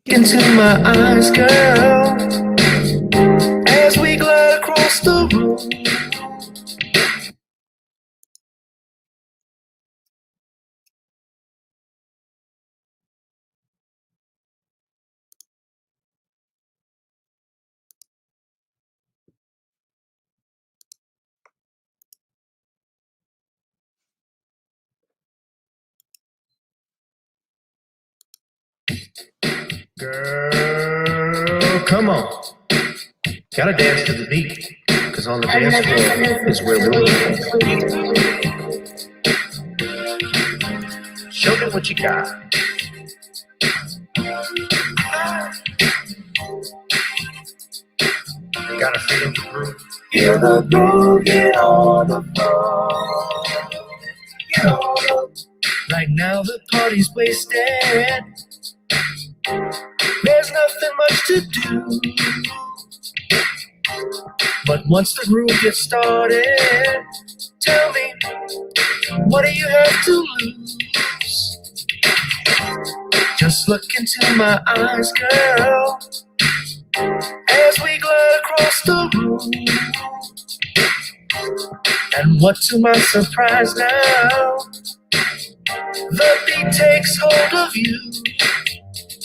Into my eyes, girl, as we glide across the room. Girl, come on. Gotta dance to the beat, cause on the dance floor is where we'll be. Show me what you got. Gotta feel the groove. Feel the groove, get on the floor. Get on the. Right now the party's wasted. There's nothing much to do. But once the groove gets started, tell me, what do you have to lose? Just look into my eyes, girl, as we glide across the room. And what to my surprise now, the beat takes hold of you.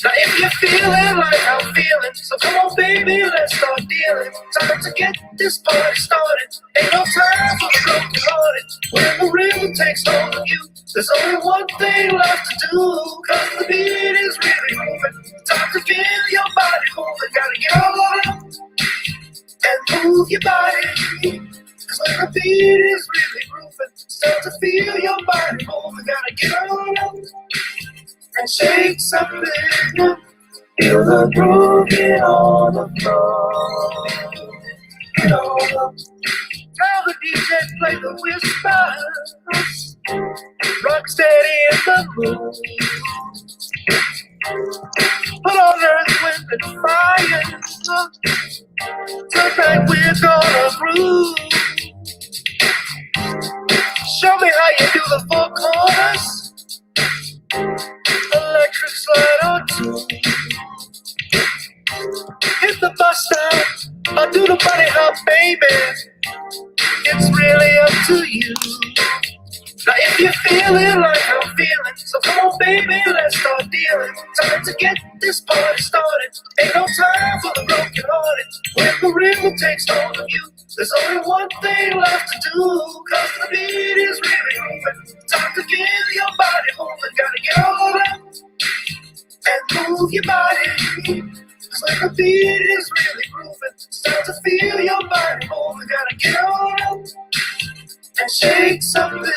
Now if you're feeling like I'm feeling, so come on baby, let's start dealing. Time to get this party started. Ain't no time for the broken hearted. When the rhythm takes hold of you, there's only one thing left to do. Cause the beat is really moving. Time to feel your body moving. Gotta get on up and move your body. Cause when the beat is really grooving, start to feel your body moving. Gotta get on up and shake something. Feel the groove, get on the floor. Get on up. Tell the DJ play the whispers. Rock steady in the mood. Put on earth, wind, and fire. Tonight we're gonna groove. Show me how you do the four corners. Electric slide or two. Hit the bus stop or do the bunny hop, baby. It's really up to you. Now if you're feeling like I'm feeling, so come on baby, let's start dealing. Time to get this party started. Ain't no time for the broken hearted. When the rhythm takes hold of you, there's only one thing left to do. Cause the beat is really moving. Time to get your body moving. Gotta get on up and move your body. Cause when the beat is really grooving, start to feel your body moving. Gotta get on up and shake something.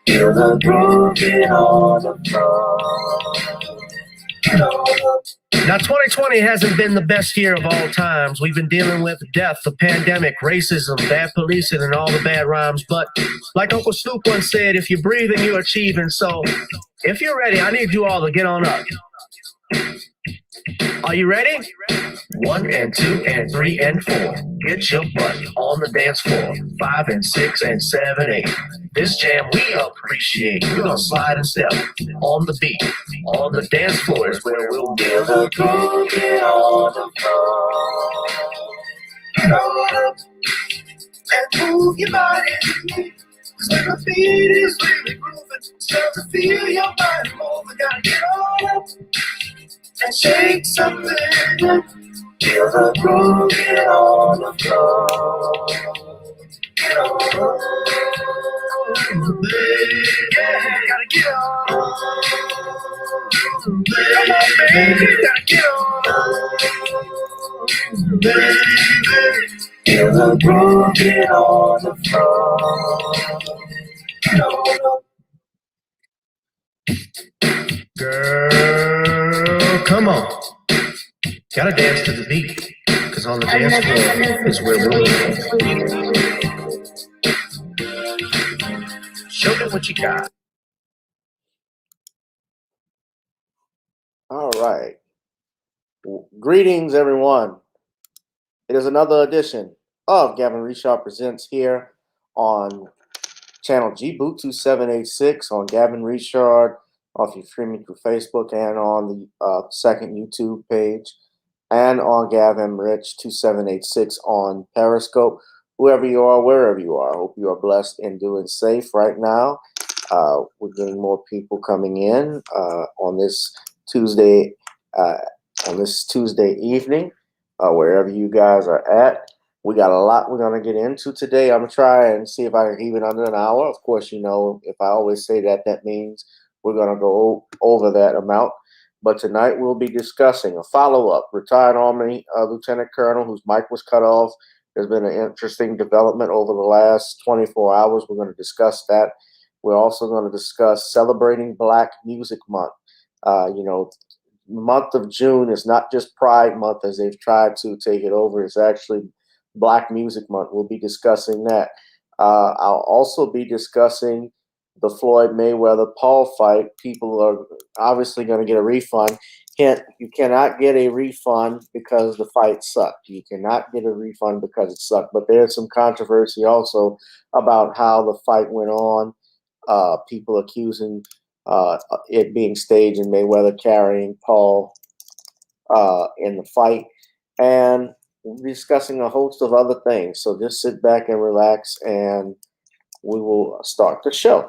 Feel the groove, get on the floor. Get on up. Now 2020 hasn't been the best year of all times. We've been dealing with death, the pandemic, racism, bad policing, and all the bad rhymes. But like Uncle Snoop once said, if you're breathing, you're achieving. So if you're ready, I need you all to get on up. Are you ready? 1 and 2 and 3 and 4. Get your butt on the dance floor. 5 and 6 and 7, 8. This jam we appreciate. We're gonna slide and step on the beat. On the dance floor is where we'll feel the groove. Get on the floor. Get on up and move your body. Cause when the beat is really grooving, start to feel your body moving. Gotta get on up and shake something. Feel the groove, get on the floor. Get on, baby. Gotta get on. Come on, baby. Gotta get on. Baby. Feel the groove, get on the floor. Get on. Girl, come on. Gotta dance to the beat, cause on the dance floor is where we'll be. Show me what you got. All right. Greetings, everyone. It is another edition of Gavin Richard Presents here on channel G Boot 2786 on Gavin Richard if you're streaming through Facebook and on the second YouTube page, and on Gavin Rich 2786 on Periscope. Whoever you are, wherever you are, I hope you are blessed and doing safe right now. We're getting more people coming in on this Tuesday, uh, evening, wherever you guys are at. We got a lot we're going to get into today. I'm going to try and see if I can even under an hour. Of course, you know, if I always say that, that means we're going to go over that amount. But tonight we'll be discussing a follow-up. Retired Army Lieutenant Colonel whose mic was cut off. There's been an interesting development over the last 24 hours. We're going to discuss that. We're also going to discuss celebrating Black Music Month. You know, the month of June is not just Pride Month as they've tried to take it over. It's actually Black Music Month. We'll be discussing that. I'll also be discussing the Floyd Mayweather Paul fight. People are obviously going to get a refund. You cannot get a refund because the fight sucked. You cannot get a refund because it sucked. But there's some controversy also about how the fight went on. People accusing it being staged and Mayweather carrying Paul in the fight, and discussing a host of other things. So just sit back and relax, and we will start the show.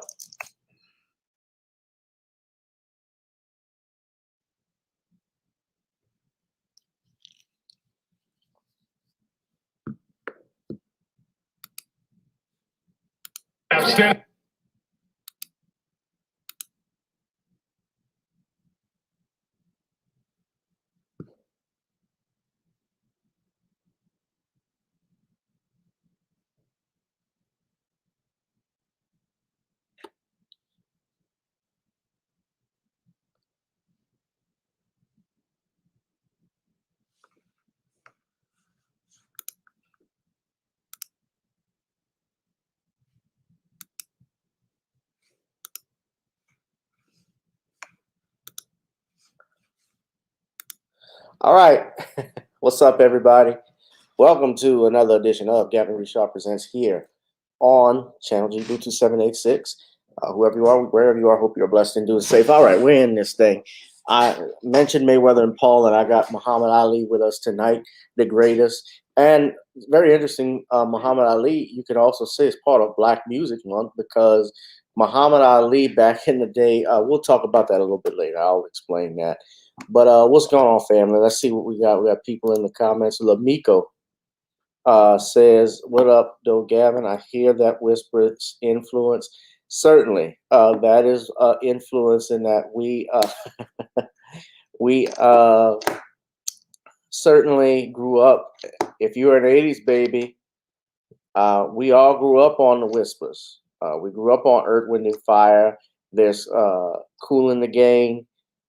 Outstanding. All right. What's up, everybody? Welcome to another edition of Gavin Richard Presents here on Channel G Bluetooth 786. Whoever you are, wherever you are, hope you're blessed and doing safe. All right, we're in this thing. I mentioned Mayweather and Paul, and I got Muhammad Ali with us tonight, the greatest. And very interesting, Muhammad Ali, you could also say, is part of Black Music Month because Muhammad Ali back in the day, we'll talk about that a little bit later. I'll explain that. But what's going on, family? Let's see what we got. We got people in the comments. Lamiko says, "What up, though, Gavin? I hear that whispers influence. Certainly, that is influence in that we certainly grew up. If you're an '80s baby, we all grew up on the whispers. We grew up on Earth, Wind, and Fire. There's Cool in the Gang.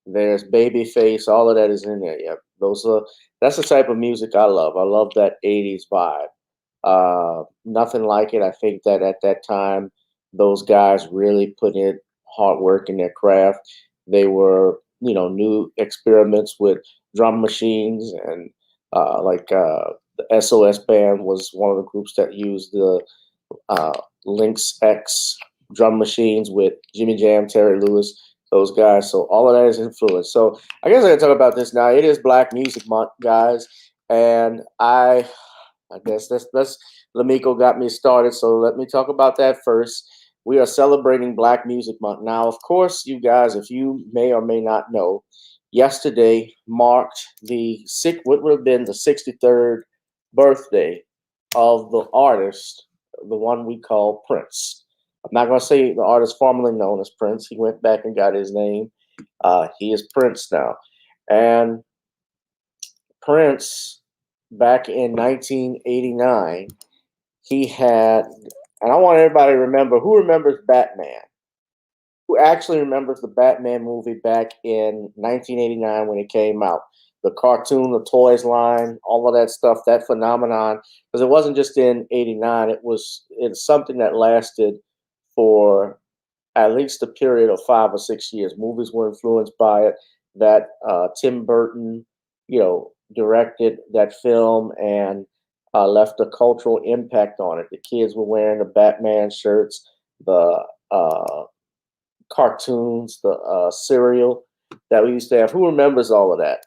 There's Babyface. All of that is in there. Yeah, that's the type of music I love. I love that '80s vibe. Nothing like it. I think that at that time, those guys really put in hard work in their craft. They were, new experiments with drum machines and the SOS band was one of the groups that used the Lynx X drum machines with Jimmy Jam, Terry Lewis, those guys. So all of that is influence. So I guess I can talk about this now. It is Black Music Month, guys, and I guess that's Lamiko got me started. So let me talk about that first. We are celebrating Black Music Month. Now, of course, you guys, if you may or may not know, yesterday marked what would have been the 63rd birthday of the artist, the one we call Prince. I'm not going to say the artist formerly known as Prince. He went back and got his name. He is Prince now. And Prince, back in 1989, he had, and I want everybody to remember, who remembers Batman? Who actually remembers the Batman movie back in 1989 when it came out? The cartoon, the toys line, all of that stuff, that phenomenon, because it wasn't just in 89, it's something that lasted for at least a period of 5 or 6 years. Movies were influenced by it. That Tim Burton, directed that film and left a cultural impact on it. The kids were wearing the Batman shirts. The cartoons, the cereal that we used to have. Who remembers all of that?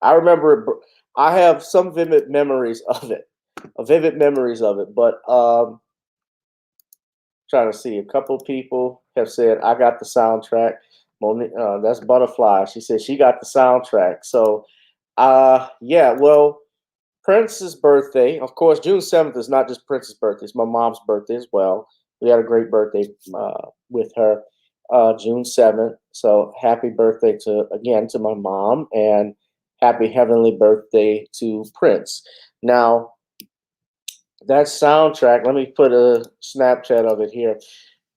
I remember I have some vivid memories of it, vivid memories of it. But trying to see, a couple people have said I got the soundtrack. Monique, that's Butterfly. She said she got the soundtrack. So, yeah. Well, Prince's birthday, of course, June 7th is not just Prince's birthday; it's my mom's birthday as well. We had a great birthday with her, June 7th. So happy birthday to my mom, and happy heavenly birthday to Prince. Now, that soundtrack, let me put a Snapchat of it here.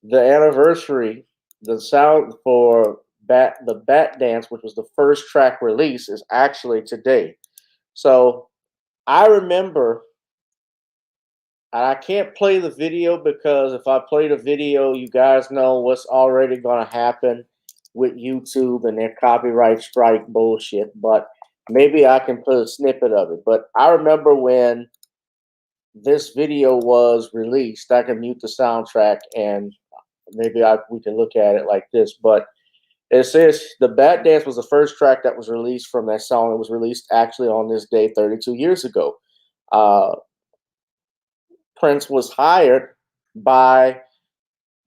The anniversary, the sound for the Bat Dance, which was the first track release, is actually today. So I remember, and I can't play the video because if I play the video, you guys know what's already going to happen with YouTube and their copyright strike bullshit. But maybe I can put a snippet of it. But I remember when this video was released. I can mute the soundtrack and maybe we can look at it like this. But it says the Bat Dance was the first track that was released from that song. It was released actually on this day 32 years ago. Uh, Prince was hired by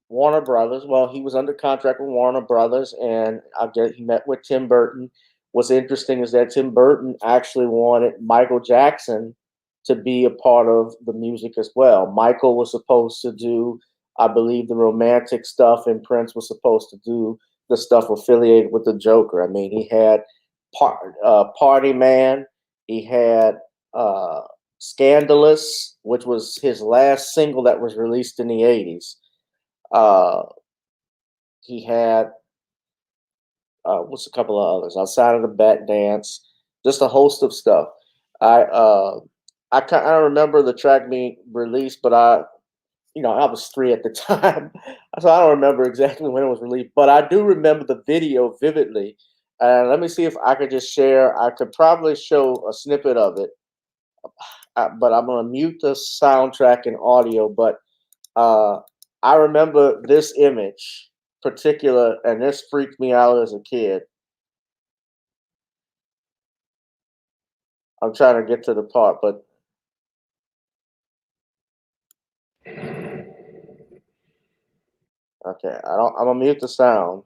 Warner Brothers. Well, he was under contract with Warner Brothers, and I guess he met with Tim Burton. What's interesting is that Tim Burton actually wanted Michael Jackson to be a part of the music as well. Michael was supposed to do, I believe, the romantic stuff, and Prince was supposed to do the stuff affiliated with the Joker. I mean, he had Party Man, he had Scandalous, which was his last single that was released in the 80s. Uh, he had what's a couple of others outside of the Bat Dance, just a host of stuff. I I don't remember the track being released, but I was 3 at the time, so I don't remember exactly when it was released. But I do remember the video vividly. And let me see if I could just share. I could probably show a snippet of it, but I'm gonna mute the soundtrack and audio. But uh, I remember this image particular, and this freaked me out as a kid. I'm trying to get to the part, but okay, I don't. I'm gonna mute the sound.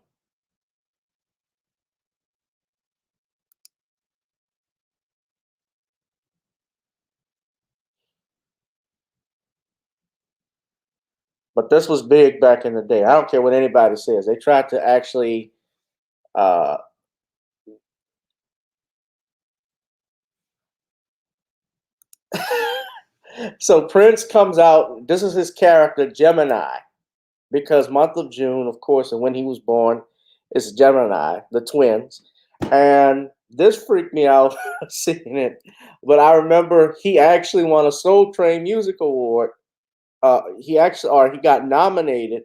But this was big back in the day. I don't care what anybody says. They tried to actually. Uh, so Prince comes out. This is his character Gemini, because month of June, of course, and when he was born, is Gemini, the twins, and this freaked me out seeing it. But I remember he actually won a Soul Train Music Award. He got nominated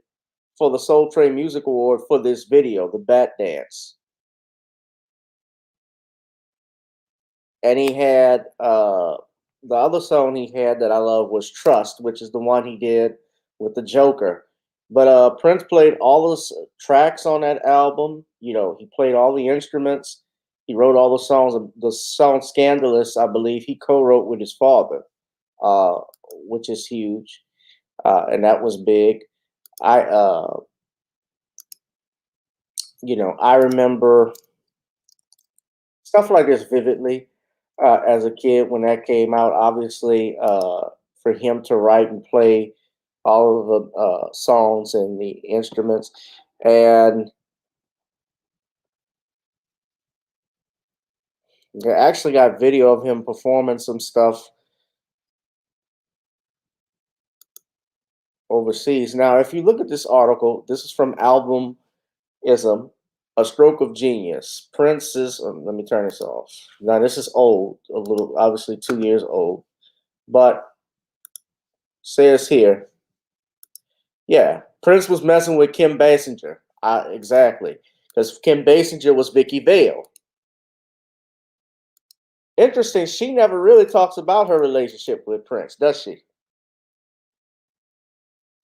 for the Soul Train Music Award for this video, the Bat Dance. And he had the other song he had that I love was Trust, which is the one he did with the Joker. But Prince played all the tracks on that album. He played all the instruments. He wrote all the songs. The song "Scandalous," I believe, he co-wrote with his father, uh, which is huge, and that was big. I, I remember stuff like this vividly as a kid when that came out. Obviously, for him to write and play all of the songs and the instruments, and I actually got video of him performing some stuff overseas. Now, if you look at this article, this is from Albumism, A Stroke of Genius. Prince's, let me turn this off. Now, this is old, a little, obviously 2 years old, but says here, yeah, Prince was messing with Kim Basinger. Exactly, because Kim Basinger was Vicky Vale. Interesting, she never really talks about her relationship with Prince, does she?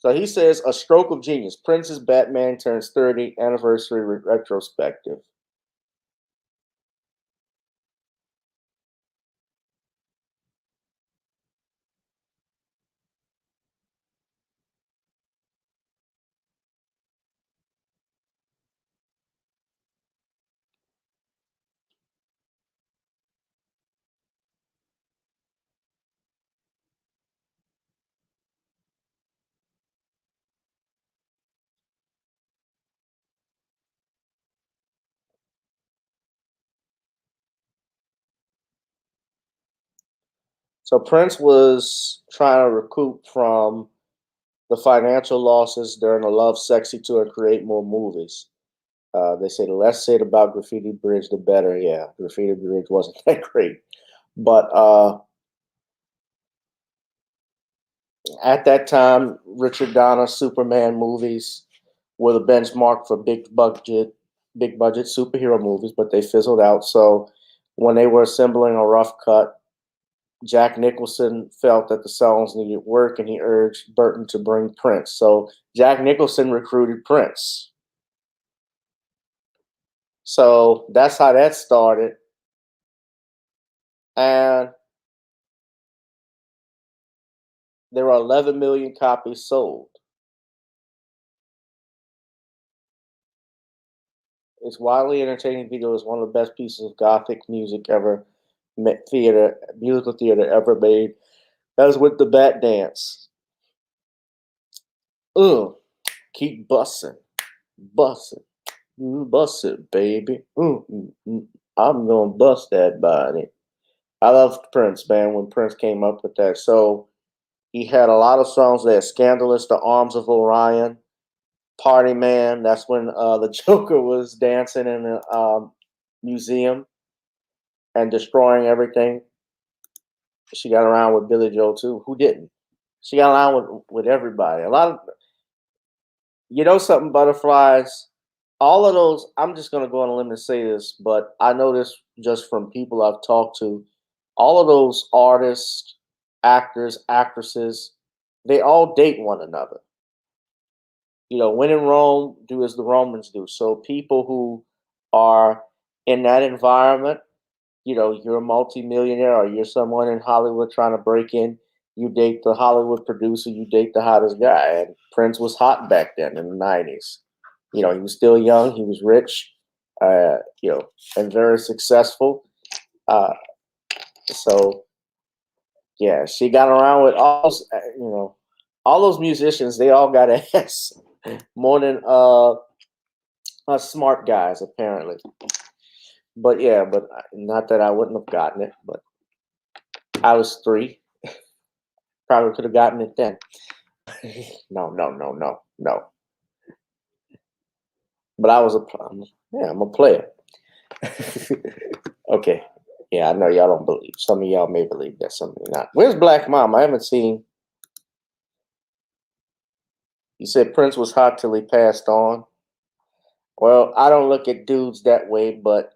So he says, a stroke of genius. Prince's Batman turns 30 anniversary retrospective. So Prince was trying to recoup from the financial losses during the Love Sexy tour and create more movies. They say the less said about Graffiti Bridge, the better. Yeah, Graffiti Bridge wasn't that great. But at that time, Richard Donner Superman movies were the benchmark for big budget superhero movies, but they fizzled out. So when they were assembling a rough cut, Jack Nicholson felt that the songs needed work, and he urged Burton to bring Prince. So Jack Nicholson recruited Prince. So that's how that started. And there were 11 million copies sold. It's widely entertaining video is one of the best pieces of gothic music ever, musical theater ever made. That was with the Bat Dance. Keep bussin', bussin', bussin', baby. I'm gonna bust that body. I loved Prince, man, when Prince came up with that. So he had a lot of songs there. Scandalous, The Arms of Orion, Party Man. That's when the Joker was dancing in a museum and destroying everything. She got around with Billy Joel too. Who didn't? She got around with everybody. A lot of, something, butterflies. All of those. I'm just gonna go on a limb and say this, but I know this just from people I've talked to. All of those artists, actors, actresses, they all date one another. When in Rome, do as the Romans do. So people who are in that environment, you're a multimillionaire or you're someone in Hollywood trying to break in, you date the Hollywood producer, you date the hottest guy. And Prince was hot back then in the 90s. He was still young, he was rich, and very successful. So, yeah, she got around with all those musicians, they all got ass more than smart guys, apparently. But yeah, not that I wouldn't have gotten it, but I was 3. Probably could have gotten it then. No. But I'm a player. Okay. Yeah, I know y'all don't believe. Some of y'all may believe that, some of you not. Where's Black Mom? I haven't seen. You said Prince was hot till he passed on. Well, I don't look at dudes that way, but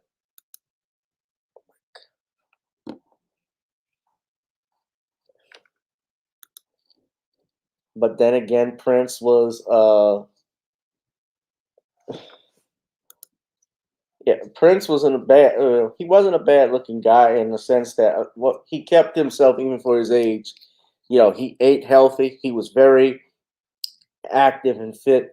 then again, Prince was Prince wasn't he wasn't a bad looking guy in the sense that what he kept himself even for his age. He ate healthy. He was very active and fit.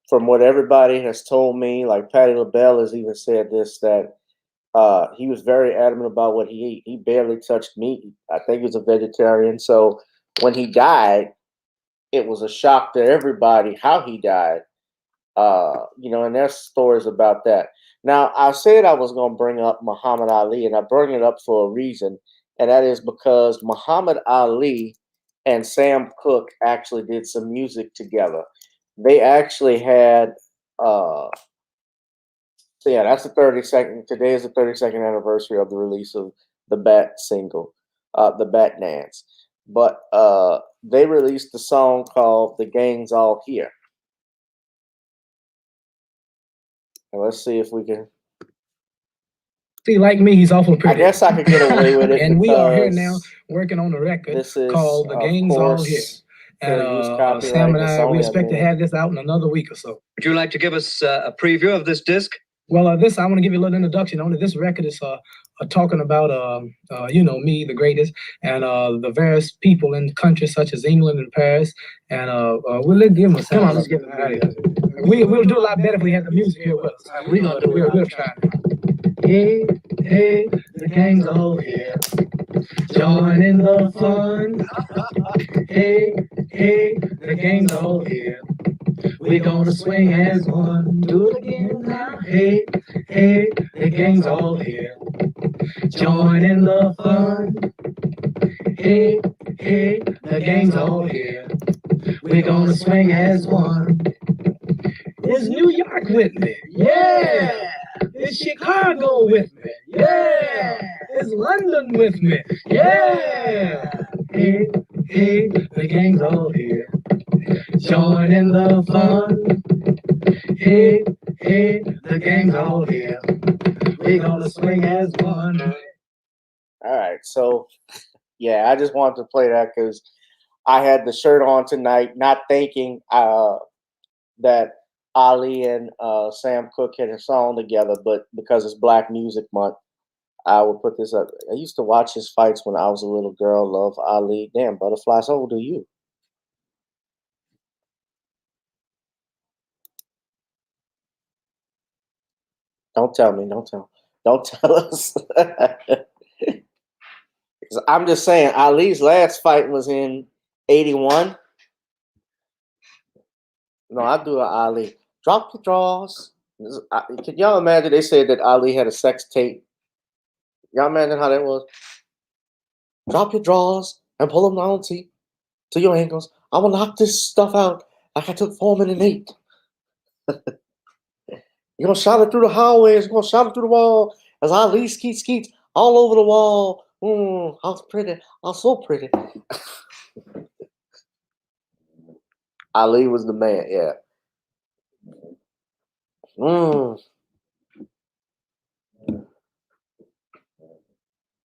From what everybody has told me, like Patti LaBelle has even said this, that he was very adamant about what he ate. He barely touched meat. I think he was a vegetarian. So when he died, it was a shock to everybody how he died. And there's stories about that. Now, I said I was going to bring up Muhammad Ali, and I bring it up for a reason, and that is because Muhammad Ali and Sam Cooke actually did some music together. They actually had, so yeah, that's the 32nd. Today is the 32nd anniversary of the release of the Bat single, the Bat Dance. But they released a song called "The Gang's All Here." And let's see if we can. See, like me, he's awful pretty. I guess I could get away with it. And we are here now working on a record called "The Gang's All Here." And Sam and I, we expect to have this out in another week or so. Would you like to give us a preview of this disc? Well, this, I want to give you a little introduction on it. This record is talking about, me, the greatest, and the various people in countries such as England and Paris. And we'll give them a sound. Come on, let's give them We'll do a lot better if we had the music here with us. We'll try. Hey, hey, the gang's all here. Join in the fun. Hey, hey, the gang's all here. We're gonna swing as one. Do it again now. Hey, hey, the gang's all here. Join in the fun. Hey, hey, the gang's all here. We're gonna swing as one. Is New York with me? Yeah. Is Chicago with me? Yeah. Is London with me? Yeah. Hey, hey, the gang's all here. Join in the fun. Hey, hey, the gang's all here. We're gonna swing as one. All right, so yeah, I just wanted to play that because I had the shirt on tonight, not thinking that Ali and Sam Cooke had a song together, but because it's Black Music Month, I will put this up. I used to watch his fights when I was a little girl. Love Ali. Damn, Butterflies. How old are you? Don't tell me. Don't tell us. I'm just saying, Ali's last fight was in '81. No, I do an Ali. Drop the draws. Can y'all imagine? They said that Ali had a sex tape. Y'all imagine how that was? Drop your drawers and pull them down to your ankles. I will knock this stuff out like I took Foreman and 8. You're gonna shout it through the hallways. You're gonna shout it through the wall as Ali skeets all over the wall. How pretty. I'm so pretty. Ali was the man, yeah.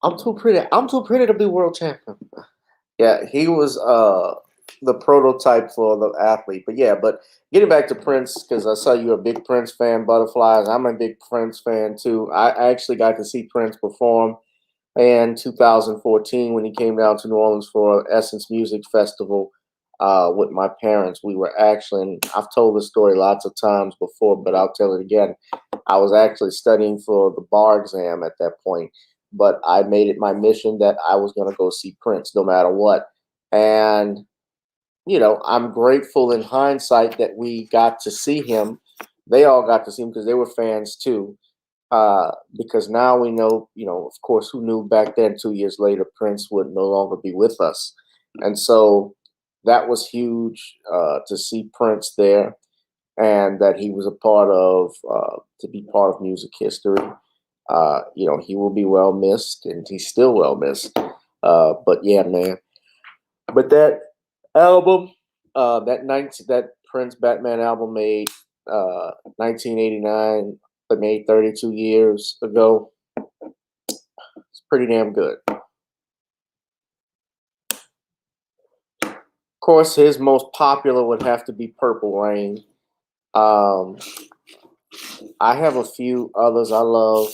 I'm too pretty. I'm too pretty to be world champion. Yeah, he was the prototype for the athlete. But getting back to Prince, because I saw you a big Prince fan, Butterflies. I'm a big Prince fan too. I actually got to see Prince perform in 2014 when he came down to New Orleans for Essence Music Festival with my parents. We were actually, and I've told this story lots of times before, but I'll tell it again. I was actually studying for the bar exam at that point, but I made it my mission that I was going to go see Prince no matter what. And, I'm grateful in hindsight that we got to see him. They all got to see him because they were fans too. Because now we know, of course, who knew back then 2 years later, Prince would no longer be with us. And so that was huge to see Prince there and that he was a part of, to be part of music history. He will be well missed and he's still well missed. But yeah, man. But that album, that Prince Batman album made 1989, made 32 years ago. It's pretty damn good. Of course, his most popular would have to be Purple Rain. I have a few others I love.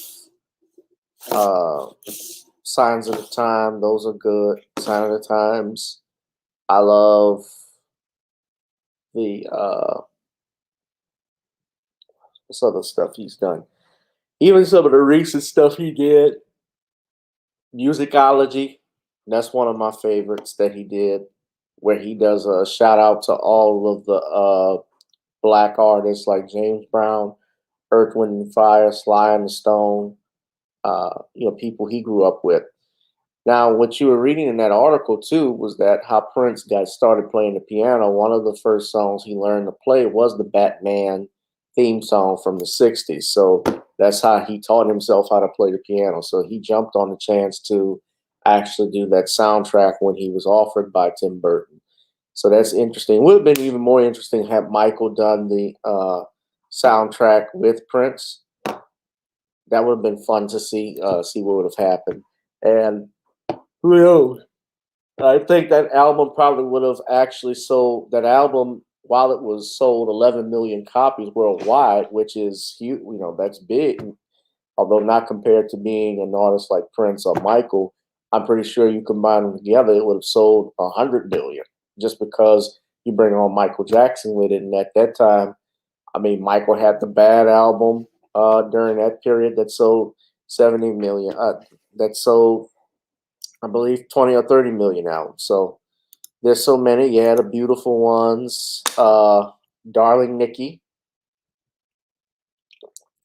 Signs of the Time, those are good. Sign of the Times. I love the what's other stuff he's done. Even some of the recent stuff he did. Musicology, that's one of my favorites that he did, where he does a shout out to all of the black artists like James Brown, Earth, Wind and Fire, Sly and the Stone, people he grew up with. Now, what you were reading in that article too was that how Prince got started playing the piano. One of the first songs he learned to play was the Batman theme song from the 60s. So that's how he taught himself how to play the piano. So he jumped on the chance to actually do that soundtrack when he was offered by Tim Burton. So that's interesting. It would have been even more interesting had Michael done the soundtrack with Prince. That would have been fun to see what would have happened. And who knows? I think that album probably would have actually sold that album while it was sold 11 million copies worldwide, which is huge. You know, that's big. Although not compared to being an artist like Prince or Michael, I'm pretty sure you combine them together, it would have sold 100 million. Just because you bring on Michael Jackson with it, and at that time, I mean, Michael had the Bad album during that period that sold 70 million. That sold, I believe, 20 or 30 million albums. So there's so many. Yeah, the beautiful ones. Darling Nikki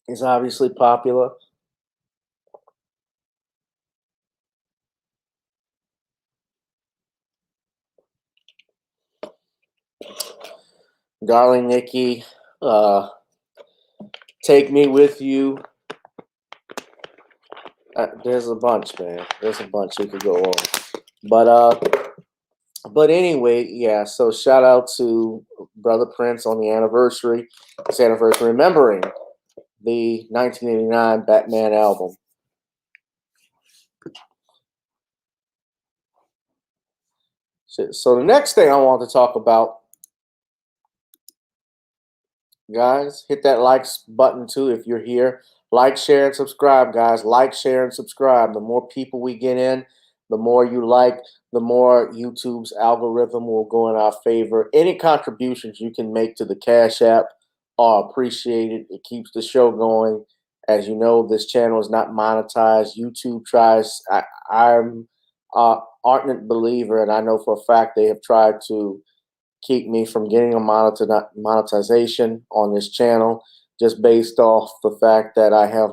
is obviously popular. Darling Nikki, Take Me With You. There's a bunch, man. There's a bunch we could go on. But anyway, yeah. So shout out to Brother Prince on the anniversary. It's anniversary remembering the 1989 Batman album. So the next thing I want to talk about, guys, hit that likes button too if you're here. Like, share, and subscribe, guys. Like, share, and subscribe. The more people we get in, the more you like, the more YouTube's algorithm will go in our favor. Any contributions you can make to the Cash App are appreciated. It keeps the show going. As you know, this channel is not monetized. YouTube tries. I'm an ardent believer, and I know for a fact they have tried to keep me from getting a monetization on this channel, just based off the fact that I have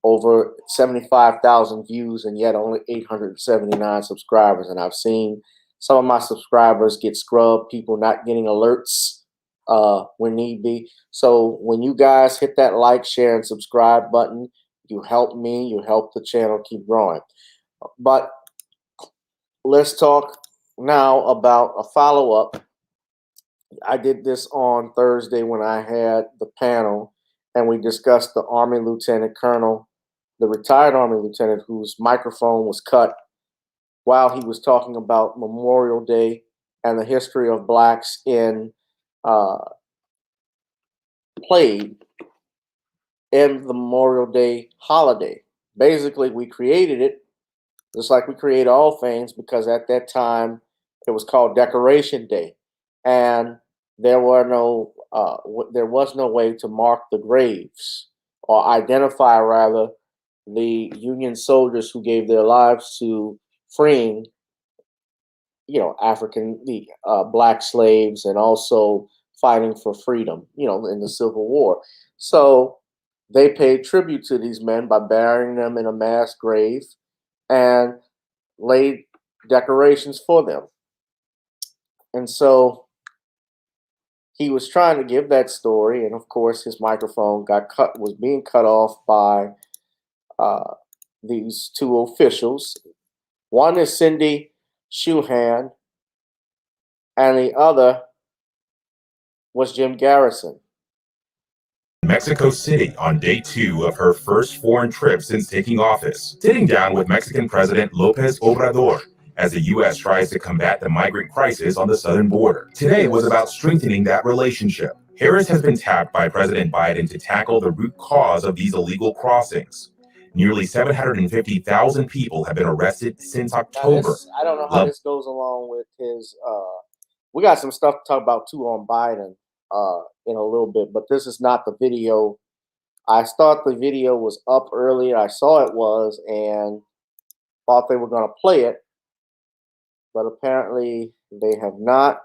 over 75,000 views and yet only 879 subscribers. And I've seen some of my subscribers get scrubbed, people not getting alerts when need be. So when you guys hit that like, share, and subscribe button, you help me, you help the channel keep growing. But let's talk now about a follow-up. I did this on Thursday when I had the panel, and we discussed the Army Lieutenant Colonel, the retired Army Lieutenant whose microphone was cut while he was talking about Memorial Day and the history of blacks in played in the Memorial Day holiday. Basically, we created it just like we create all things, because at that time it was called Decoration Day, and there was no way to mark the graves or identify, rather, the Union soldiers who gave their lives to freeing, black slaves, and also fighting for freedom, in the Civil War. So they paid tribute to these men by burying them in a mass grave and laid decorations for them. And so he was trying to give that story, and of course his microphone was being cut off by these two officials. One is Cindy Shuhan, and the other was Jim Garrison. Mexico City on day 2 of her first foreign trip since taking office, sitting down with Mexican President López Obrador as the U.S. tries to combat the migrant crisis on the southern border. Today was about strengthening that relationship. Harris has been tapped by President Biden to tackle the root cause of these illegal crossings. Nearly 750,000 people have been arrested since October. I don't know how this goes along with his. We got some stuff to talk about too on Biden in a little bit, but this is not the video. I thought the video was up earlier. I saw it was and thought they were going to play it, but apparently they have not.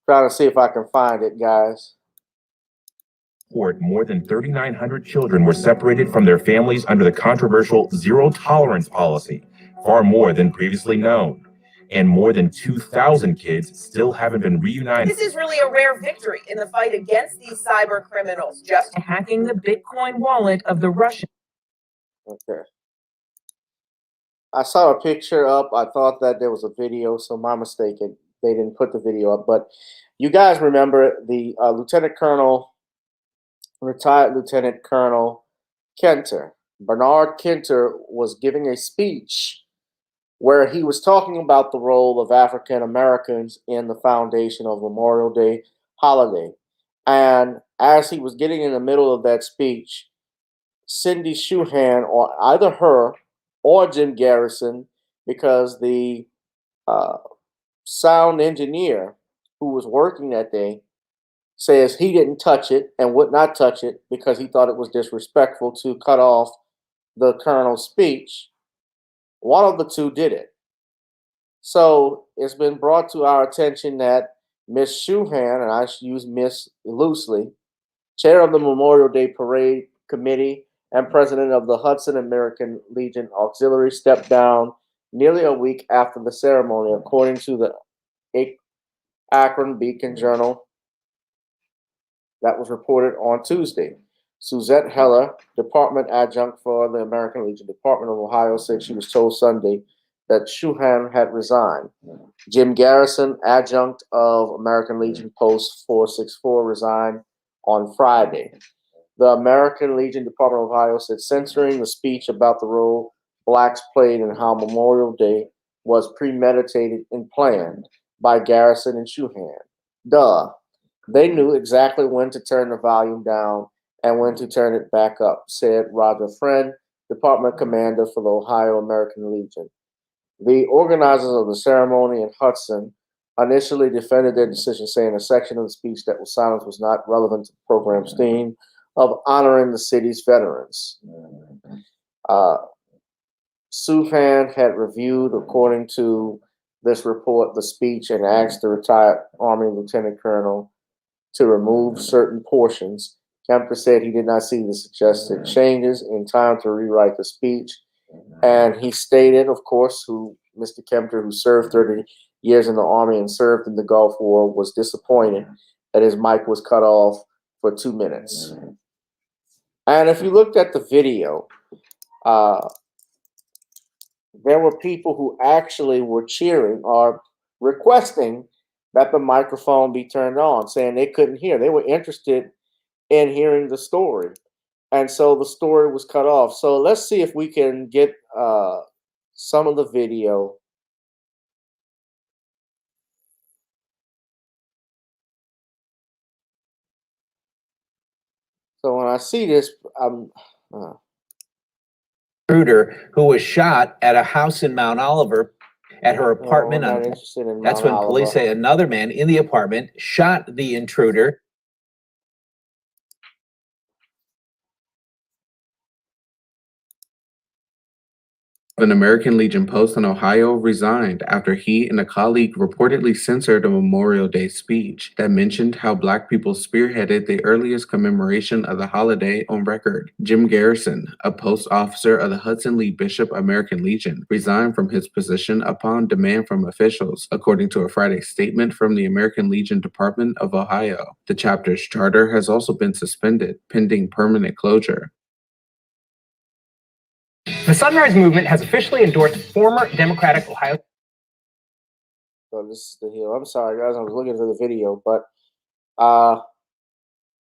Trying to see if I can find it, guys. More than 3,900 children were separated from their families under the controversial zero tolerance policy, far more than previously known. And more than 2,000 kids still haven't been reunited. This is really a rare victory in the fight against these cyber criminals, just hacking the Bitcoin wallet of the Russian. Okay. I saw a picture up. I thought that there was a video, so my mistake. They didn't put the video up. But you guys remember the Lieutenant Colonel retired Lieutenant Colonel Kenter. Bernard Kenter was giving a speech where he was talking about the role of African Americans in the foundation of Memorial Day holiday. And as he was getting in the middle of that speech, Cindy Shuhan, or either her or Jim Garrison, because the uh, sound engineer who was working that day says he didn't touch it and would not touch it because he thought it was disrespectful to cut off the colonel's speech. One of the two did it. So it's been brought to our attention that Miss Shuhan, and I use Miss loosely, chair of the Memorial Day Parade Committee and president of the Hudson American Legion Auxiliary, stepped down nearly a week after the ceremony, according to the Akron Beacon Journal that was reported on Tuesday. Suzette Heller, department adjunct for the American Legion Department of Ohio, said she was told Sunday that Shuhan had resigned. Jim Garrison, adjunct of American Legion Post 464, resigned on Friday. The American Legion Department of Ohio said censoring the speech about the role blacks played in how Memorial Day was premeditated and planned by Garrison and Shuhan. Duh. They knew exactly when to turn the volume down and when to turn it back up, said Roger Friend, department commander for the Ohio American Legion. The organizers of the ceremony in Hudson initially defended their decision, saying a section of the speech that was silenced was not relevant to the program's theme of honoring the city's veterans. Sufan had reviewed, according to this report, the speech and asked the retired Army Lieutenant Colonel to remove certain portions. Kemper said he did not see the suggested changes in time to rewrite the speech. And he stated, of course, Mr. Kemper, who served 30 years in the Army and served in the Gulf War, was disappointed that his mic was cut off for 2 minutes. And if you looked at the video, there were people who actually were cheering or requesting that the microphone be turned on, saying they couldn't hear. They were interested in hearing the story. And so the story was cut off. So let's see if we can get some of the video. So when I see this, intruder who was shot at a house in Mount Oliver at her apartment. That's when police say another man in the apartment shot the intruder. An American Legion post in Ohio resigned after he and a colleague reportedly censored a Memorial Day speech that mentioned how Black people spearheaded the earliest commemoration of the holiday on record. Jim Garrison, a post officer of the Hudson Lee Bishop American Legion, resigned from his position upon demand from officials, according to a Friday statement from the American Legion Department of Ohio. The chapter's charter has also been suspended, pending permanent closure. The Sunrise Movement has officially endorsed former Democratic Ohio. So this is the heel. I'm sorry, guys. I was looking for the video, but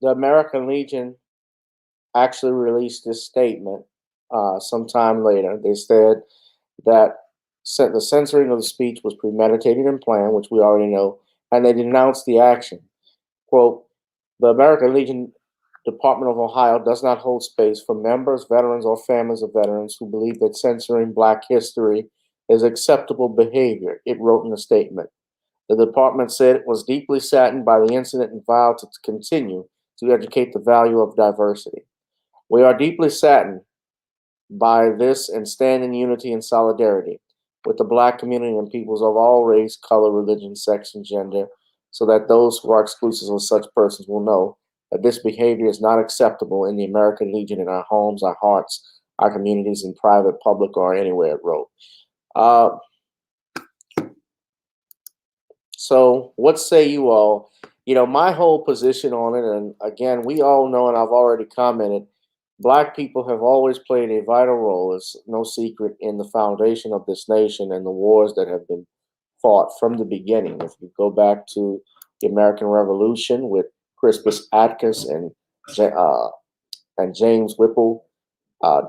the American Legion actually released this statement sometime later. They said that the censoring of the speech was premeditated and planned, which we already know, and they denounced the action. Quote, the American Legion Department of Ohio does not hold space for members, veterans, or families of veterans who believe that censoring Black history is acceptable behavior, it wrote in a statement. The department said it was deeply saddened by the incident and vowed to continue to educate the value of diversity. We are deeply saddened by this and stand in unity and solidarity with the Black community and peoples of all race, color, religion, sex, and gender, so that those who are exclusive of such persons will know that this behavior is not acceptable in the American Legion, in our homes, our hearts, our communities, in private, public, or anywhere, it wrote. So what say you all? You know, my whole position on it, and again, we all know, and I've already commented, Black people have always played a vital role, it's no secret, in the foundation of this nation and the wars that have been fought from the beginning. If you go back to the American Revolution with Crispus Attucks and and James Whipple,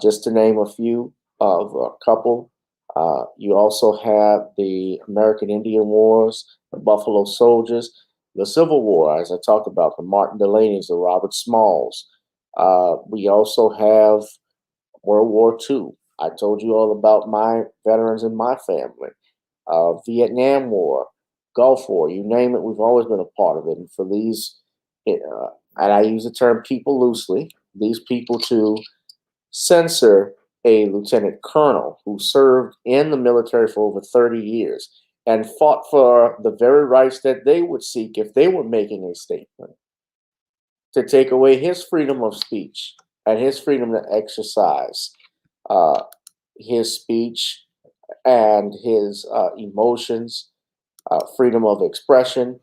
just to name a few of a couple. You also have the American Indian Wars, the Buffalo Soldiers, the Civil War, as I talked about, the Martin Delaney's, the Robert Smalls. We also have World War II. I told you all about my veterans in my family. Vietnam War, Gulf War, you name it, we've always been a part of it. And for these, and I use the term people loosely, these people to censor a lieutenant colonel who served in the military for over 30 years and fought for the very rights that they would seek if they were making a statement, to take away his freedom of speech and his freedom to exercise uh, his speech and his emotions, freedom of expression,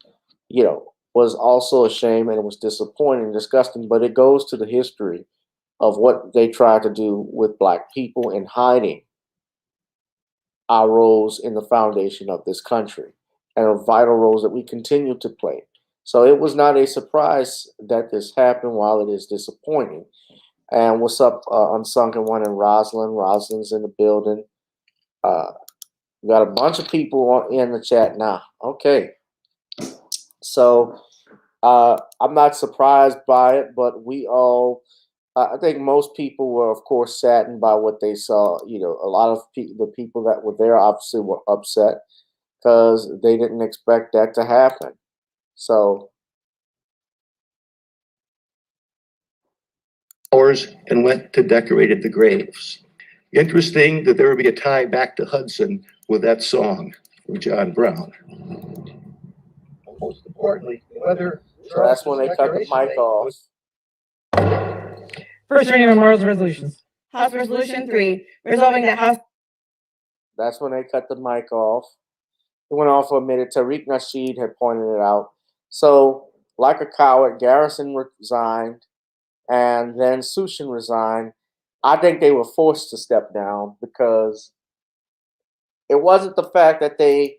was also a shame, and it was disappointing and disgusting. But it goes to the history of what they tried to do with Black people in hiding our roles in the foundation of this country and our vital roles that we continue to play. So it was not a surprise that this happened. While it is disappointing. And what's up, Unsunken One and Rosalind? Rosalind's in the building. We got a bunch of people in the chat now. Okay. So I'm not surprised by it, but we all, I think most people were, of course, saddened by what they saw. A lot of the people that were there obviously were upset because they didn't expect that to happen. So, and went to decorated the graves. Interesting that there would be a tie back to Hudson with that song from John Brown. Most importantly, whether so that's when they cut the mic off. First reading of memorials resolutions. House Resolution 3, resolving that House. That's when they cut the mic off. It went on for a minute. Tariq Nasheed had pointed it out. So, like a coward, Garrison resigned, and then Sushin resigned. I think they were forced to step down because it wasn't the fact that they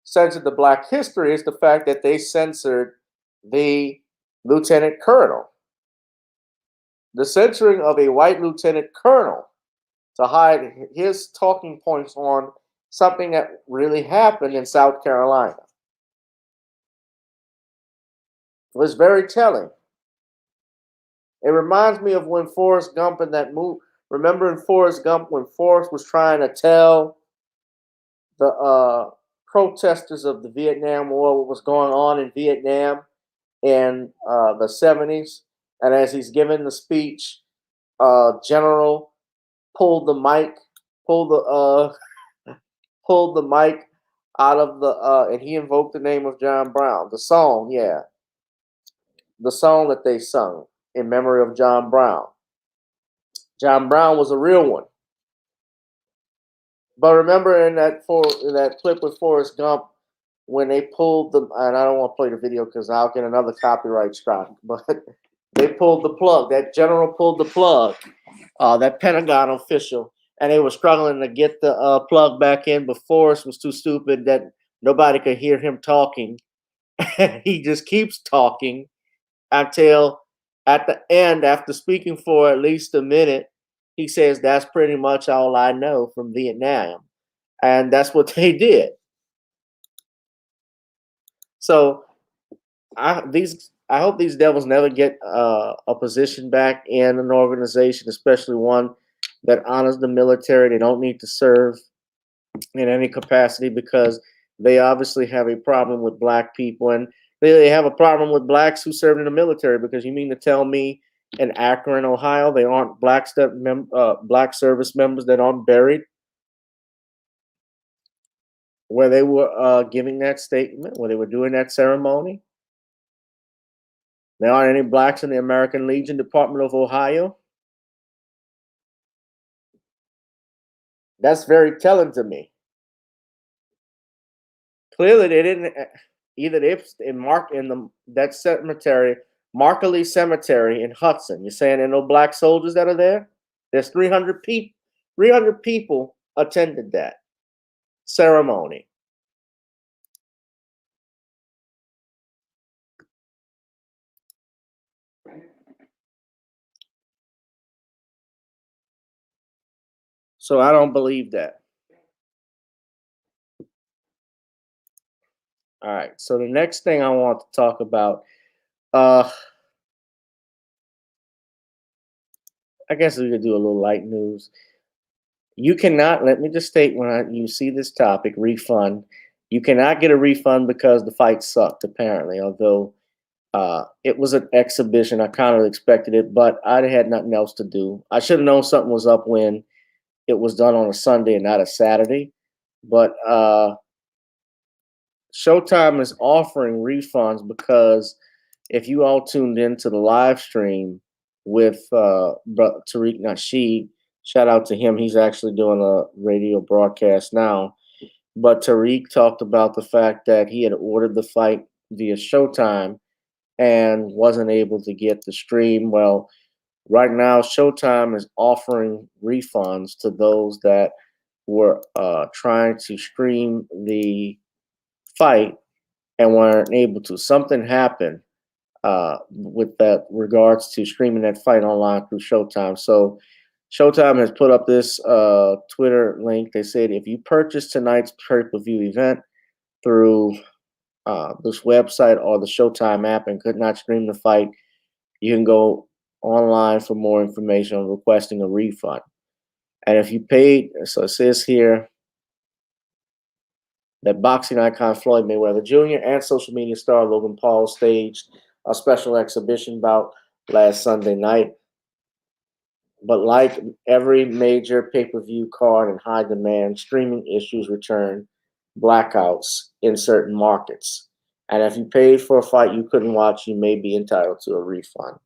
censored the Black history, it's the fact that they censored the lieutenant colonel. The censoring of a white lieutenant colonel to hide his talking points on something that really happened in South Carolina was very telling. It reminds me of when Forrest Gump in that movie. Remember in Forrest Gump when Forrest was trying to tell the protesters of the Vietnam War what was going on in Vietnam in the 70s, and as he's giving the speech, General pulled the mic, pulled the mic out of the and he invoked the name of John Brown. The song, yeah, the song that they sung in memory of John Brown. John Brown was a real one. But remember in that clip with Forrest Gump when they pulled the, and I don't want to play the video because I'll get another copyright strike, but they pulled the plug. That general pulled the plug, that Pentagon official, and they were struggling to get the plug back in, but Forrest was too stupid that nobody could hear him talking. He just keeps talking until at the end, after speaking for at least a minute, he says, "That's pretty much all I know from Vietnam." And that's what they did. So I hope these devils never get a position back in an organization, especially one that honors the military. They don't need to serve in any capacity because they obviously have a problem with Black people, and they have a problem with Blacks who served in the military. Because you mean to tell me in Akron, Ohio, they aren't Black service members that aren't buried where they were giving that statement, where they were doing that ceremony? There aren't any Blacks in the American Legion Department of Ohio? That's very telling to me. Clearly, they didn't. Either that cemetery, Markley Cemetery in Hudson. You're saying there are no Black soldiers that are there? There's 300 people. 300 people attended that ceremony. So I don't believe that. All right. So the next thing I want to talk about, I guess we could do a little light news. You cannot, let me just state when you see this topic, refund, you cannot get a refund because the fight sucked, apparently, although it was an exhibition. I kind of expected it, but I had nothing else to do. I should have known something was up when it was done on a Sunday and not a Saturday. But Showtime is offering refunds because if you all tuned into the live stream with Tariq Nasheed, shout out to him. He's actually doing a radio broadcast now. But Tariq talked about the fact that he had ordered the fight via Showtime and wasn't able to get the stream. Well, right now, Showtime is offering refunds to those that were trying to stream the fight and weren't able to. Something happened with that regards to streaming that fight online through Showtime. So Showtime has put up this Twitter link. They said if you purchase tonight's pay-per-view event through this website or the Showtime app and could not stream the fight, you can go online for more information on requesting a refund. And if you paid, so it says here that boxing icon Floyd Mayweather Jr. and social media star Logan Paul staged a special exhibition bout last Sunday night. But like every major pay-per-view card in high demand, streaming issues return blackouts in certain markets. And if you paid for a fight you couldn't watch, you may be entitled to a refund.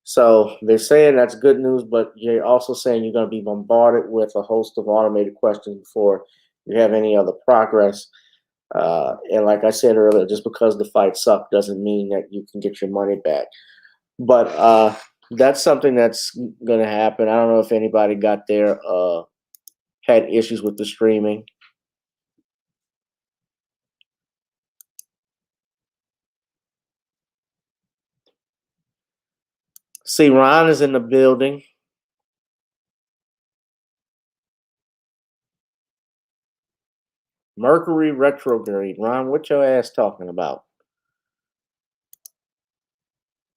So they're saying that's good news, but you're also saying you're going to be bombarded with a host of automated questions before you have any other progress. And like I said earlier, just because the fight sucked doesn't mean that you can get your money back. But that's something that's going to happen. I don't know if anybody got there, had issues with the streaming. See, Ron is in the building. Mercury retrograde. Ron, what your ass talking about?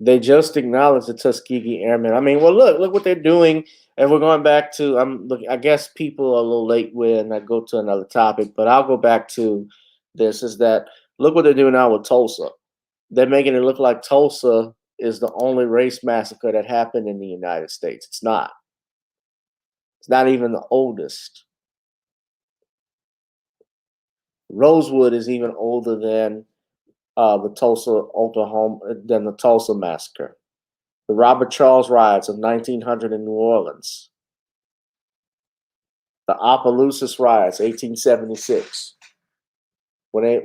They just acknowledged the Tuskegee Airmen. I mean, well, look what they're doing. And we're going back to, I guess people are a little late when I go to another topic, but I'll go back to this, is that look what they're doing now with Tulsa. They're making it look like Tulsa is the only race massacre that happened in the United States. It's not. It's not even the oldest. Rosewood is even older than the Tulsa massacre. The Robert Charles riots of 1900 in New Orleans. The Opelousas riots, 1876, when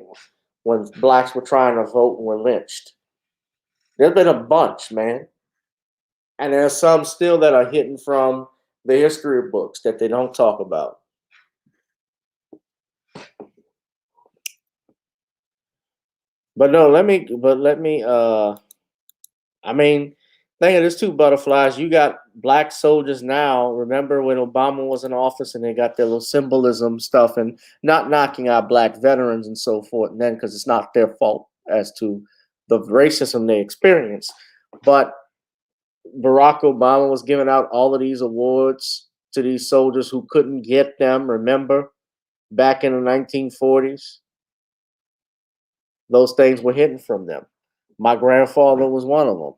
blacks were trying to vote and were lynched. There's been a bunch, man. And there's some still that are hidden from the history books that they don't talk about. But no, let me I mean, think of this two butterflies. You got black soldiers now. Remember when Obama was in office and they got their little symbolism stuff and not knocking out black veterans and so forth, and then because it's not their fault as to the racism they experienced. But Barack Obama was giving out all of these awards to these soldiers who couldn't get them, remember, back in the 1940s. Those things were hidden from them. My grandfather was one of them.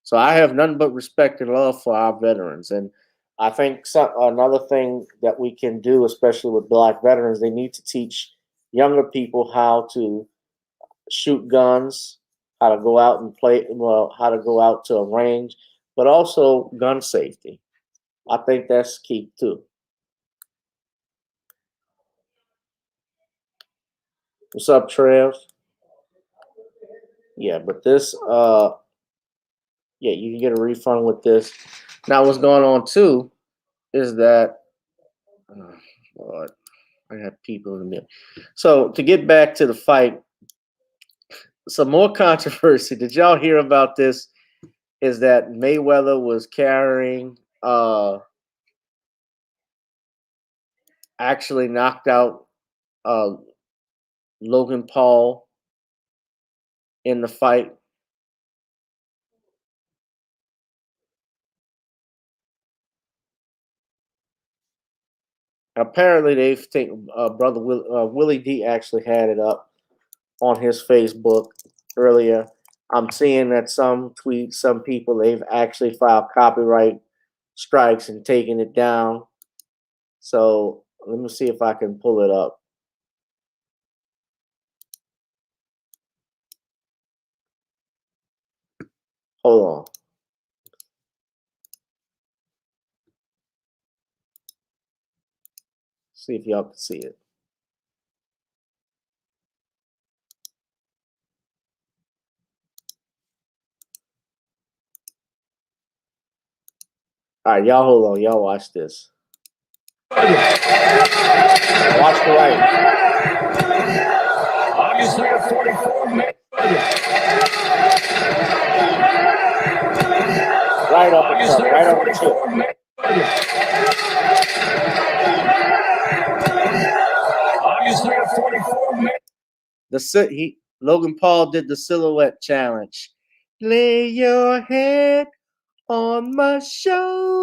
So I have nothing but respect and love for our veterans. And I think another thing that we can do, especially with black veterans, they need to teach younger people how to shoot guns, how to go out and play, well, how to go out to a range, but also gun safety. I think that's key too. What's up, Trev? Yeah, but this, yeah, you can get a refund with this. Now, what's going on too is that, Lord, I have people in the middle. So to get back to the fight, some more controversy. Did y'all hear about this? is that Mayweather was carrying actually knocked out Logan Paul in the fight. Apparently, they've taken brother Willie D actually had it up on his Facebook earlier. I'm seeing that some tweets, some people, they've actually filed copyright strikes and taken it down. So let me see if I can pull it up. Hold on. See if y'all can see it. All right, y'all hold on. Y'all watch this. Watch the right. Obviously a 44 Mayweather. Right up the top, right on the tip. Obviously a 44 Mayweather. Logan Paul did the silhouette challenge. Lay your head on my shoulder.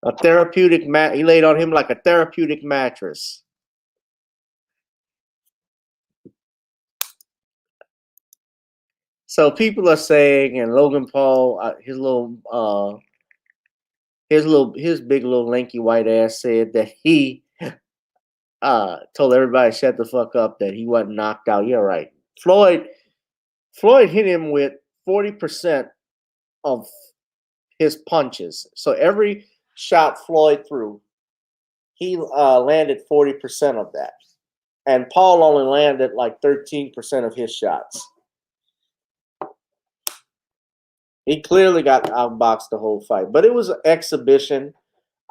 A therapeutic mat. He laid on him like a therapeutic mattress. So people are saying, and Logan Paul, his big little lanky white ass said that he told everybody to shut the fuck up, that he wasn't knocked out. You're right. Floyd hit him with 40% of his punches. So every shot Floyd threw, he landed 40% of that. And Paul only landed like 13% of his shots. He clearly got outboxed the whole fight. But it was an exhibition.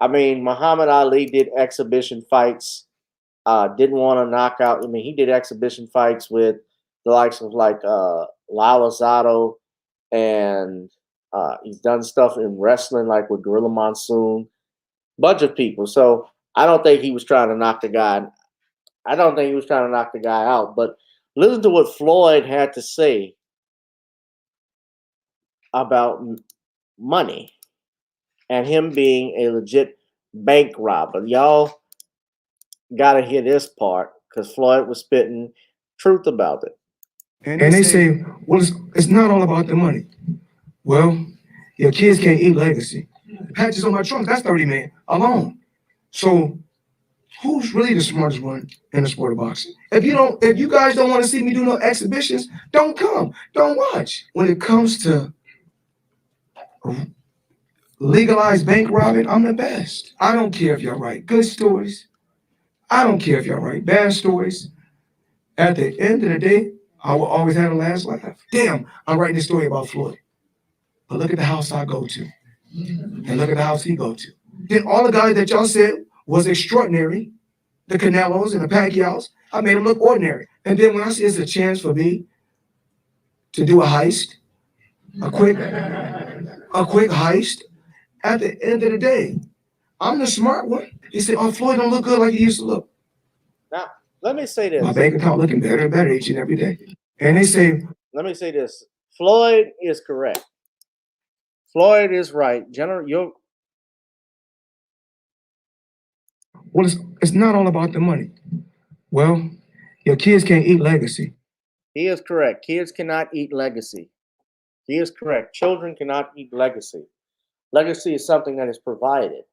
I mean, Muhammad Ali did exhibition fights. Didn't want to knock out. I mean, he did exhibition fights with the likes of like Lala Zato, and he's done stuff in wrestling like with Gorilla Monsoon, bunch of people. So I don't think he was trying to knock the guy. I don't think he was trying to knock the guy out. But listen to what Floyd had to say about money and him being a legit bank robber. Y'all gotta hear this part because Floyd was spitting truth about it. And they say, well, it's not all about the money. Well, your kids can't eat legacy. Patches on my trunk, that's 30 million alone. So who's really the smartest one in the sport of boxing? If you guys don't want to see me do no exhibitions, don't come. Don't watch. When it comes to legalized bank robbing, I'm the best. I don't care if y'all write good stories. I don't care if y'all write bad stories. At the end of the day, I will always have the last laugh. Damn, I'm writing this story about Floyd. But look at the house I go to. And look at the house he go to. Then all the guys that y'all said was extraordinary, the Canelos and the Pacquiaos, I made them look ordinary. And then when I see it's a chance for me to do a heist, a quick heist, at the end of the day, I'm the smart one. He said, oh, Floyd don't look good like he used to look. Now, let me say this. My bank account looking better and better each and every day. And they say, let me say this. Floyd is correct. Floyd is right. Well, it's not all about the money. Well, your kids can't eat legacy. He is correct. Kids cannot eat legacy. He is correct. Children cannot eat legacy. Legacy is something that is provided,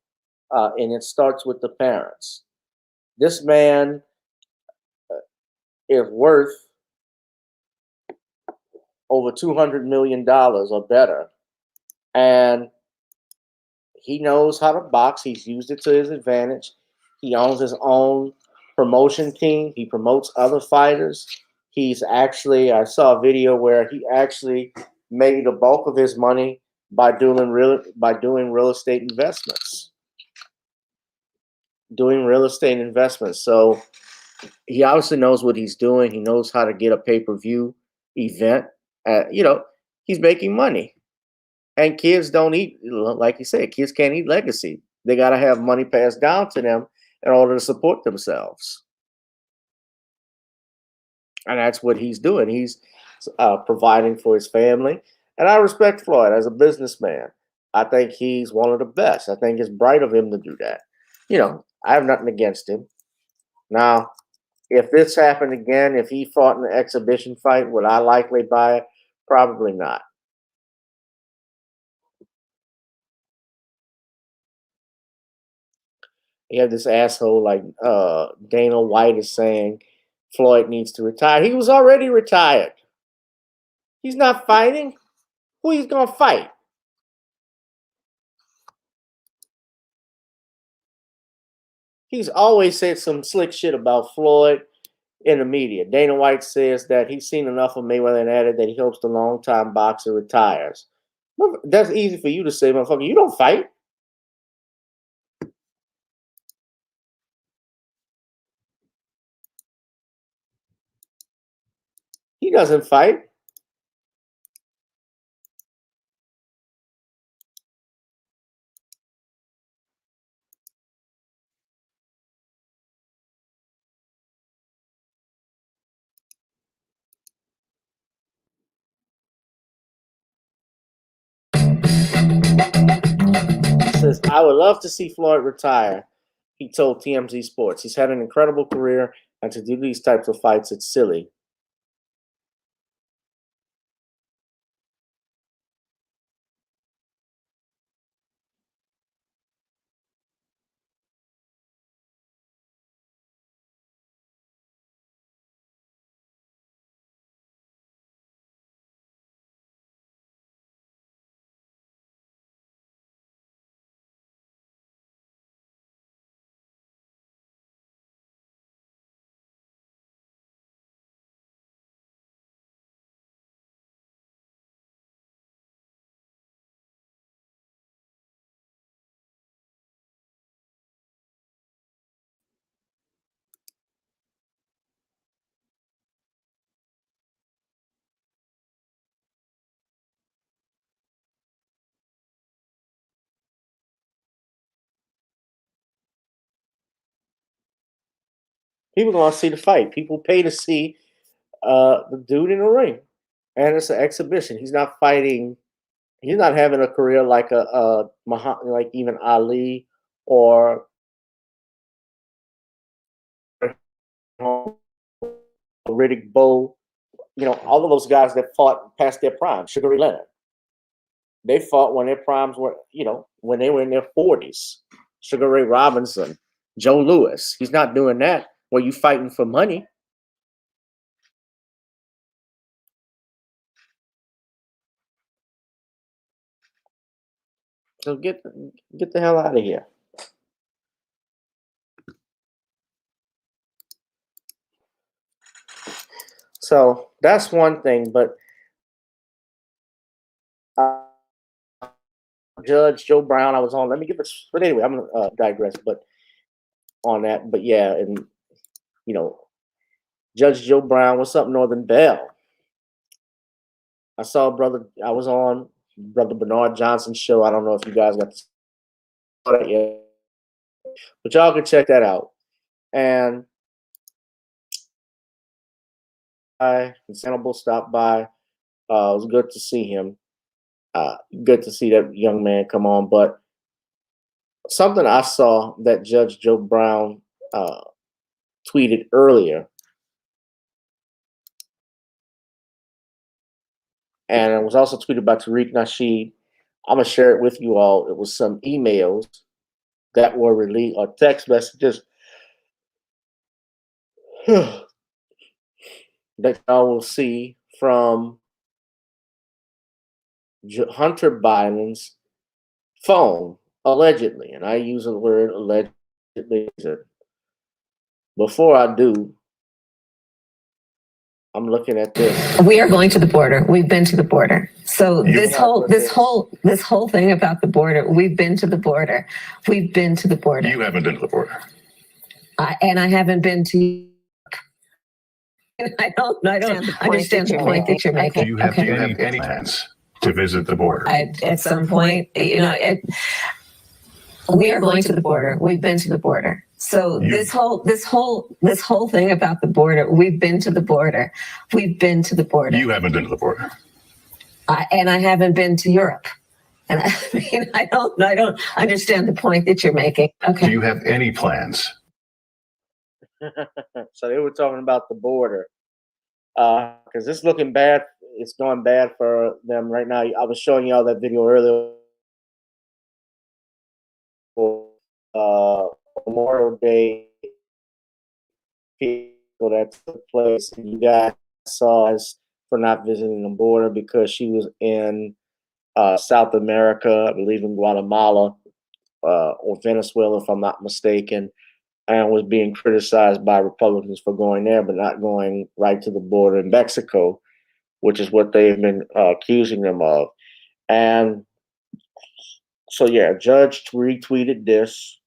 and it starts with the parents. This man is worth over $200 million or better, and he knows how to box. He's used it to his advantage. He owns his own promotion team. He promotes other fighters. I saw a video where he actually made the bulk of his money by doing real estate investments. doing real estate investments. So he obviously knows what he's doing. He knows how to get a pay-per-view event. He's making money. And kids don't eat, like you said, kids can't eat legacy. They got to have money passed down to them in order to support themselves. And that's what he's doing. He's providing for his family. And I respect Floyd as a businessman. I think he's one of the best. I think it's bright of him to do that. I have nothing against him. Now, if this happened again, if he fought in an exhibition fight, would I likely buy it? Probably not. You have this asshole like Dana White is saying Floyd needs to retire. He was already retired. He's not fighting. Who he's gonna fight? He's always said some slick shit about Floyd in the media. Dana White says that he's seen enough of Mayweather and added that he hopes the longtime boxer retires. That's easy for you to say, motherfucker. You don't fight. He doesn't fight. Says, I would love to see Floyd retire, he told TMZ Sports. He's had an incredible career, and to do these types of fights, it's silly. People want to see the fight. People pay to see the dude in the ring, and it's an exhibition. He's not fighting. He's not having a career like like even Ali or Riddick Bowe. All of those guys that fought past their prime. Sugar Ray Leonard. They fought when their primes were, when they were in their 40s. Sugar Ray Robinson, Joe Louis. He's not doing that where you fighting for money. So get the hell out of here. So that's one thing, but Judge Joe Brown, I was on. Let me give it. But anyway, I'm gonna digress, but on that. But yeah, and Judge Joe Brown, what's up, Northern Bell? I saw I was on Brother Bernard Johnson's show. I don't know if you guys got to see that yet, but y'all can check that out. And Sanibel stopped by. It was good to see him. Good to see that young man come on. But something I saw that Judge Joe Brown tweeted earlier, and it was also tweeted by Tariq Nasheed. I'm going to share it with you all. It was some emails that were released, or text messages that y'all will see from Hunter Biden's phone, allegedly. And I use the word allegedly. Before I do, I'm looking at this. We are going to the border. We've been to the border. So this whole thing about the border, we've been to the border. We've been to the border. You haven't been to the border. And I haven't been to. I don't understand the point that you're making. Do you have any plans to visit the border? At some point, we are going to the border. We've been to the border. So this whole thing about the border, we've been to the border. We've been to the border. You haven't been to the border. And I haven't been to Europe. And I don't understand the point that you're making. Okay. Do you have any plans? So they were talking about the border. Because it's looking bad. It's going bad for them right now. I was showing y'all that video earlier for Memorial Day people that took place. You guys saw us for not visiting the border because she was in South America, I believe in Guatemala or Venezuela, if I'm not mistaken, and was being criticized by Republicans for going there, but not going right to the border in Mexico, which is what they've been accusing them of. And so, yeah, Judge retweeted this.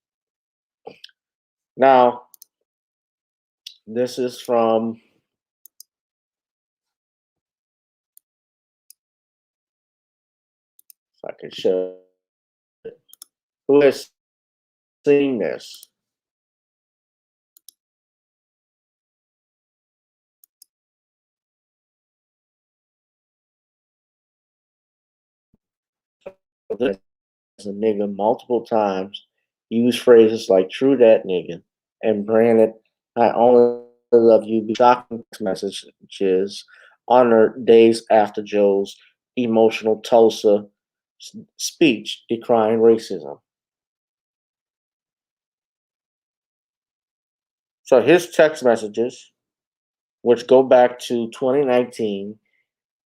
Now, this is from if I can show it. Who has seen this? This a nigga multiple times, use phrases like "true that nigga" and "Brandon, I only love you." Shocking messages on her days after Joe's emotional Tulsa speech decrying racism. So his text messages, which go back to 2019,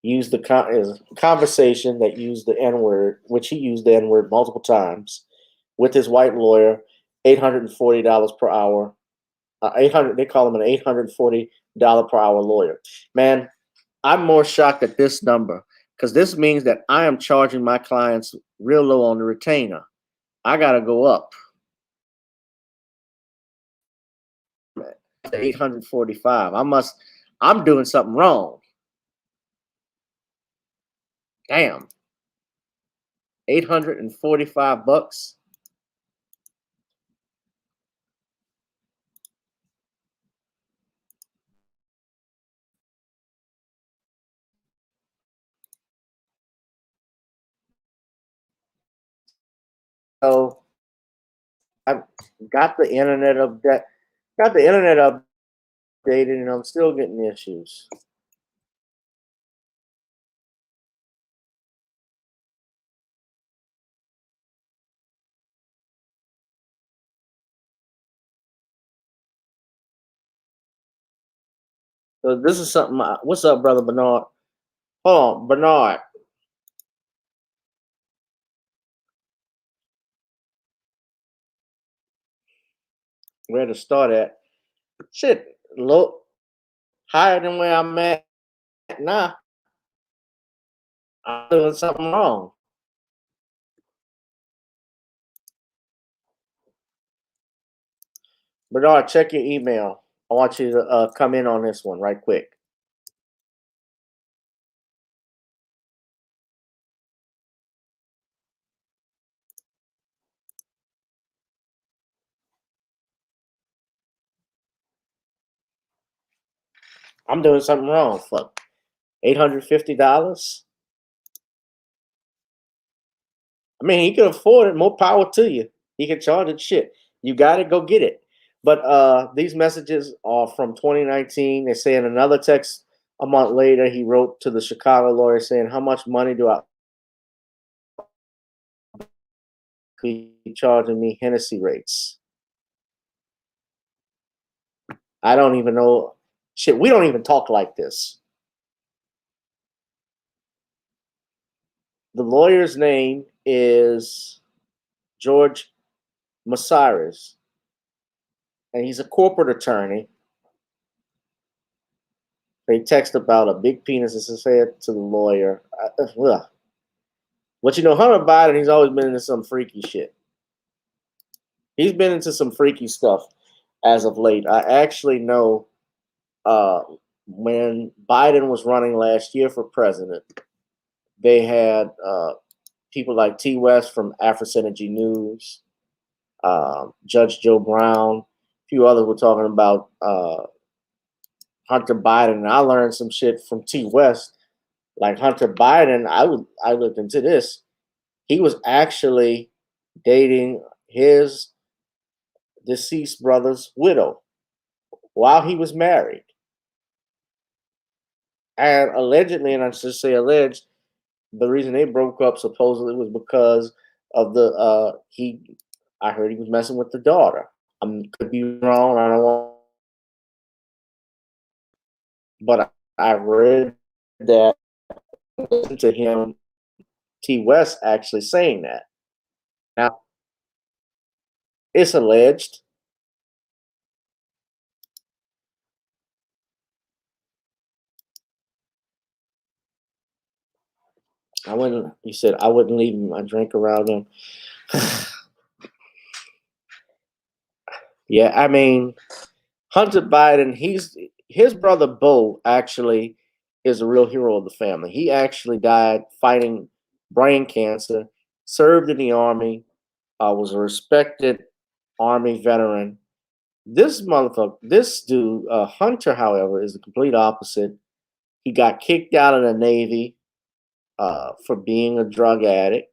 used the conversation that used the N-word, which he used the N-word multiple times, with his white lawyer, $840 per hour. They call him an $840 per hour lawyer. Man, I'm more shocked at this number because this means that I am charging my clients real low on the retainer. I gotta go up. 845. I'm doing something wrong. Damn. $845. So I got the internet updated and I'm still getting issues. So this is something. What's up, brother Bernard? Hold on, Bernard. Where to start at? Shit, look higher than where I'm at now. I'm doing something wrong. Bernard, check your email. I want you to come in on this one right quick. I'm doing something wrong. Fuck. $850? I mean, he can afford it. More power to you. He can charge it shit. You got to go get it. But these messages are from 2019. They say in another text a month later, he wrote to the Chicago lawyer saying, "How much money do I be charging me Hennessy rates? I don't even know. Shit, we don't even talk like this." The lawyer's name is George Masiris, and he's a corporate attorney. They text about a big penis as I said to the lawyer. But you know, Hunter Biden, he's always been into some freaky shit. He's been into some freaky stuff. as of late. I actually know when Biden was running last year for president, they had people like T. West from AfroSynergy News, Judge Joe Brown, a few others were talking about Hunter Biden. And I learned some shit from T. West. Like Hunter Biden, I looked into this. He was actually dating his deceased brother's widow while he was married. And allegedly, and I should say alleged, the reason they broke up supposedly was because of the I heard he was messing with the daughter. I could be wrong. I don't want, but I read that, listened to him, T. West actually saying that. Now it's alleged. I wouldn't. You said I wouldn't leave my drink around him. Yeah, I mean, Hunter Biden. His brother Bo actually is a real hero of the family. He actually died fighting brain cancer. Served in the army. Was a respected army veteran. This motherfucker, this dude, Hunter, however, is the complete opposite. He got kicked out of the Navy for being a drug addict.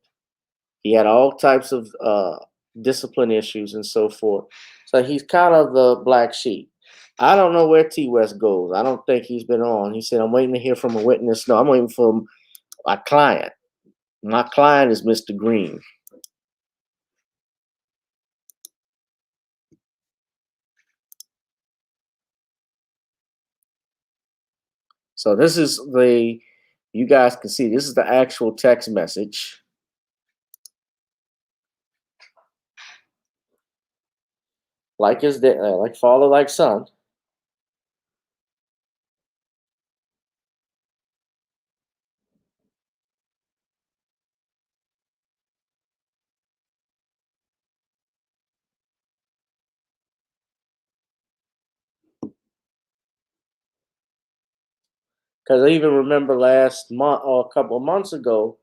He had all types of discipline issues and so forth. So he's kind of the black sheep. I don't know where T. West goes. I don't think he's been on. He said, I'm waiting to hear from a witness. No, I'm waiting for my client. My client is Mr. Green. So this is you guys can see, this is the actual text message. Like his dad, like father, like son. Because I even remember last month or a couple of months ago,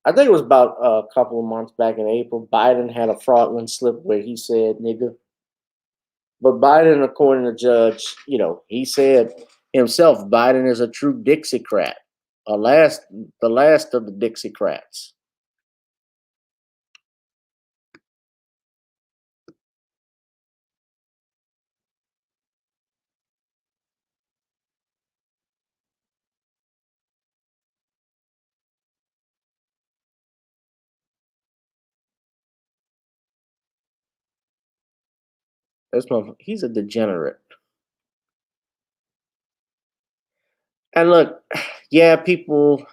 I think it was about a couple of months back in April, Biden had a fraudulent slip where he said nigga. But Biden, according to Judge, he said himself, Biden is a true Dixiecrat, the last of the Dixiecrats. He's a degenerate. And look, yeah, people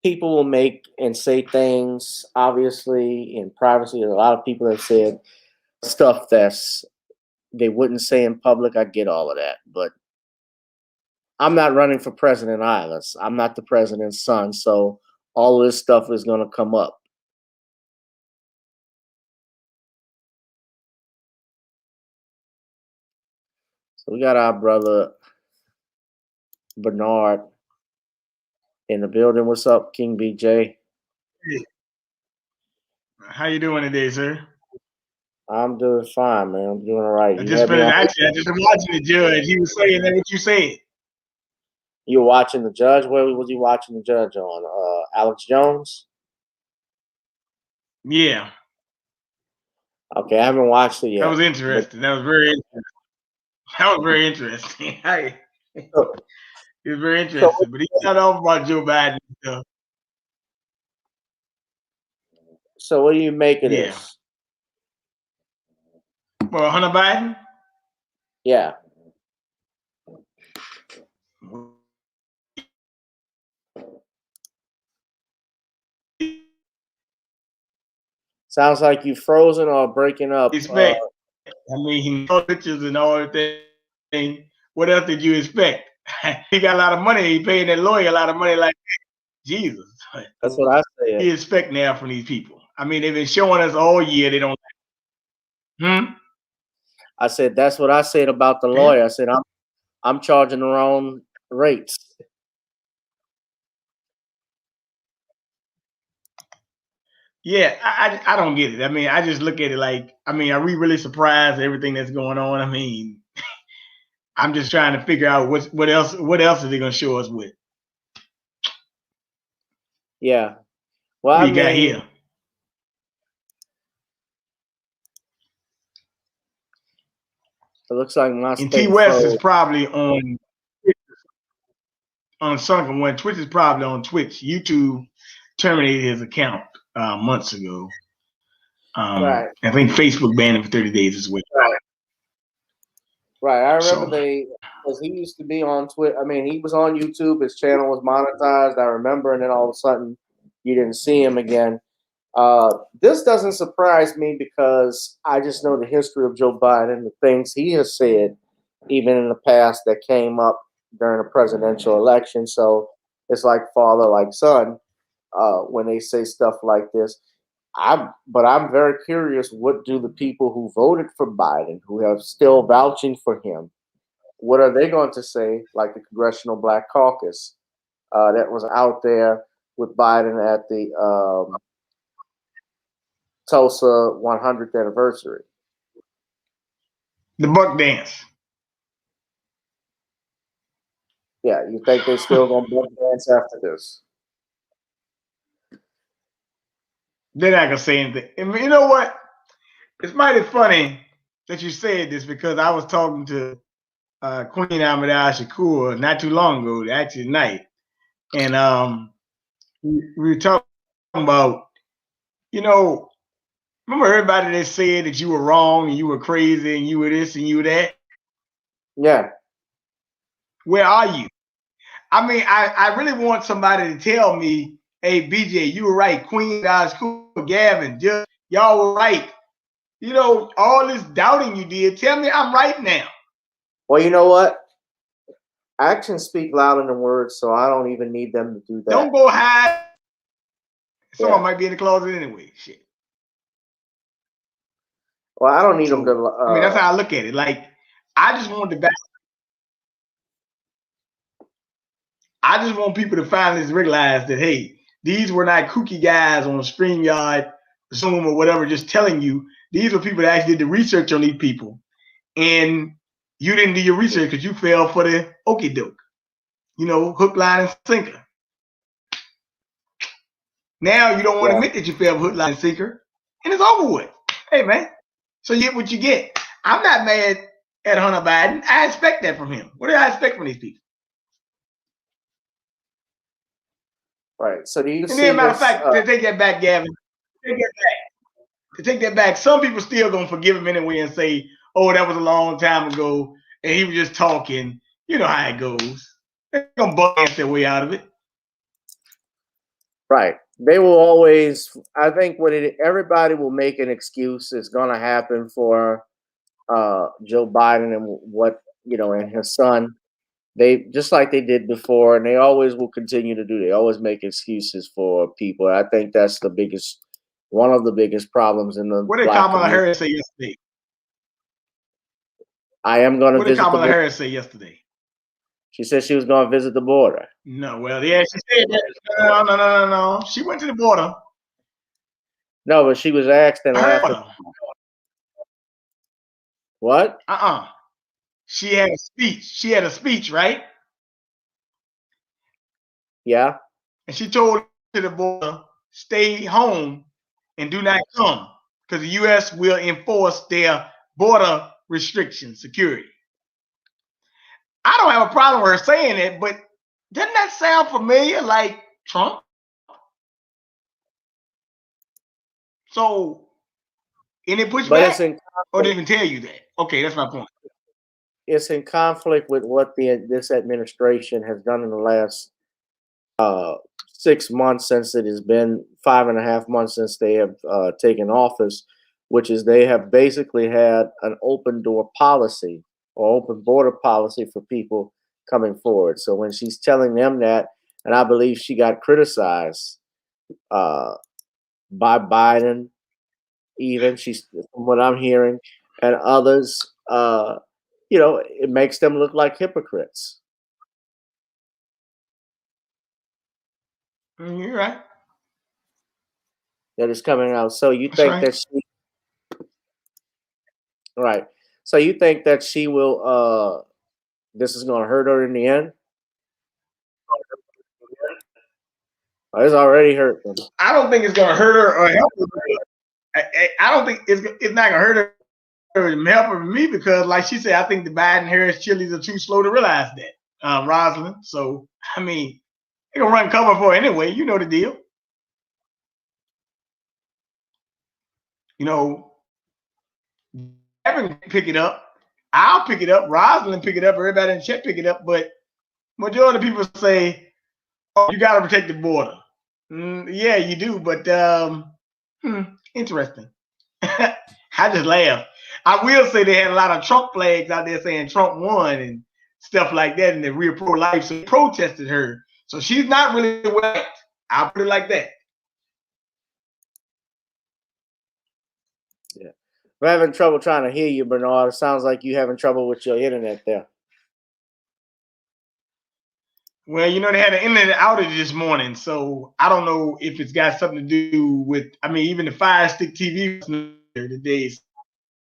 will make and say things, obviously, in privacy. A lot of people have said stuff they wouldn't say in public. I get all of that, but I'm not running for president either. I'm not the president's son, so all of this stuff is going to come up. So we got our brother Bernard in the building. What's up, King BJ? Hey, how you doing today, sir? I'm doing fine, man. I'm doing all right. I just been watching the judge. He was saying that what you said. You were watching the judge? Where was you watching the judge on? Alex Jones? Yeah. Okay, I haven't watched it yet. That was interesting. That was very interesting. That was very interesting. It was very interesting. But he got off about Joe Biden and stuff. So what do you make of this? Well, Hunter Biden? Yeah. Sounds like you frozen or breaking up. Expect. I mean, he knows pictures and all that thing. What else did you expect? He got a lot of money. He paid that lawyer a lot of money like that. Jesus. That's what I said. He expect now from these people. I mean, they've been showing us all year they don't. I said that's what I said about the lawyer. I said I'm charging the wrong rates. Yeah, I don't get it. I mean, I just look at it like, I mean, are we really surprised at everything that's going on? I mean, I'm just trying to figure out what else are they gonna show us with? Yeah. Well, What I you got mean, here? it looks like my And T state West is froze. probably on Sunken One. Twitch is probably on Twitch. YouTube terminated his account months ago. Right. I think Facebook banned him for 30 days as well. Right. I remember So, because he used to be on Twitter. I mean, he was on YouTube. His channel was monetized. I remember, and then all of a sudden, you didn't see him again. This doesn't surprise me because I just know the history of Joe Biden, the things he has said, even in the past, that came up during a presidential election. So it's like father, like son, when they say stuff like this. But I'm very curious. What do the people who voted for Biden, who have still vouching for him, what are they going to say? Like the Congressional Black Caucus that was out there with Biden at the Tulsa 100th anniversary. the buck dance. Yeah, you think they still gonna buck dance after this? They're not gonna say anything. I mean, you know what? It's mighty funny that you said this because I was talking to Queen Ahmadiyya Shakur not too long ago, actually tonight, and we were talking about, you know, remember everybody that said that you were wrong and you were crazy and you were this and you were that? Yeah. Where are you? I mean, I really want somebody to tell me, hey, BJ, you were right. Queen Shakur, Gavin, just y'all were right. You know, all this doubting you did, tell me I'm right now. Well, you know what? Actions speak louder than words, so I don't even need them to do that. Don't go hide. Someone might be in the closet anyway. Shit. Well, I don't need them to. I mean, that's how I look at it. Like, I just want people to finally realize that, hey, these were not kooky guys on StreamYard, Zoom, or whatever, just telling you. These were people that actually did the research on these people. And you didn't do your research because you fell for the okie doke. You know, hook, line, and sinker. Now you don't want to admit that you fell for hook, line, and sinker. And it's over with. Hey, man. So you get what you get. I'm not mad at Hunter Biden. I expect that from him. What do I expect from these people? Right. So do you see then, matter this, of fact, to take that back, Gavin, to take that back, some people still gonna forgive him anyway and say, "Oh, that was a long time ago, and he was just talking." You know how it goes. They're gonna butt their way out of it. Right. They will always. I think everybody will make an excuse. It's going to happen for Joe Biden and what and his son. They just like they did before, and they always will continue to do. They always make excuses for people. I think that's one of the biggest problems in the What did Black Kamala community. Harris say yesterday? I am going to What did visit the Kamala border. Harris say yesterday? She said she was going to visit the border. No, well, yeah, she said that. No. She went to the border. No, but she was asked and laughed. What? She had a speech. She had a speech, right? Yeah. And she told to the border, stay home and do not come because the U.S. will enforce their border restrictions, security. I don't have a problem with her saying it, but doesn't that sound familiar like Trump? So, any pushback? Or didn't even tell you that? Okay, that's my point. It's in conflict with what this administration has done in the last 6 months, since it has been 5.5 months since they have taken office, which is they have basically had an open door policy or open border policy for people coming forward. So when she's telling them that, and I believe she got criticized by Biden, even from what I'm hearing, and others It makes them look like hypocrites. You're right. That is coming out. So you That's think right. that right? So you think that she will? This is going to hurt her in the end? Oh, it's already hurt them. I don't think it's gonna hurt her or help her. I don't think it's not gonna hurt her or help her me because, like she said, I think the Biden Harris chilies are too slow to realize that, Rosalind. So I mean, they're gonna run cover for her anyway. You know the deal. You know, Evan pick it up. I'll pick it up. Rosalind pick it up. Everybody in the chat pick it up. But majority of people say, "Oh, you got to protect the border." Yeah, you do. But interesting. I just laugh. I will say they had a lot of Trump flags out there saying Trump won and stuff like that, and they're real pro-life, so they protested her. So she's not really wet. I'll put it like that. Yeah. I'm having trouble trying to hear you, Bernard. It sounds like you having trouble with your internet there. Well, you know, they had an internet outage this morning, so I don't know if it's got something to do with, I mean, even the Fire Stick TV today.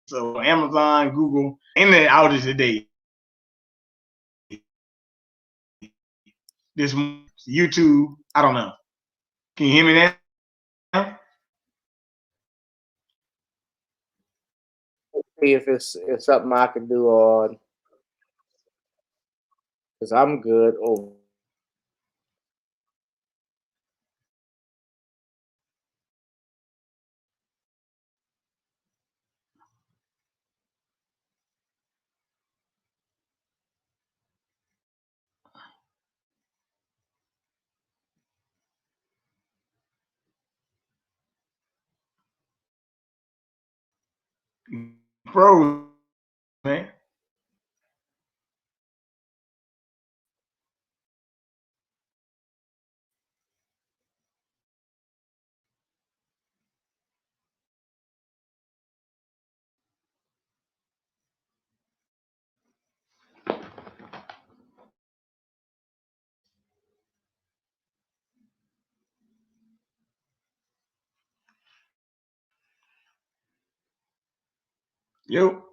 So Amazon, Google, internet outage today. This YouTube, I don't know. Can you hear me now? See if it's something I can do on, because I'm good. Oh, Froze, man. Yo.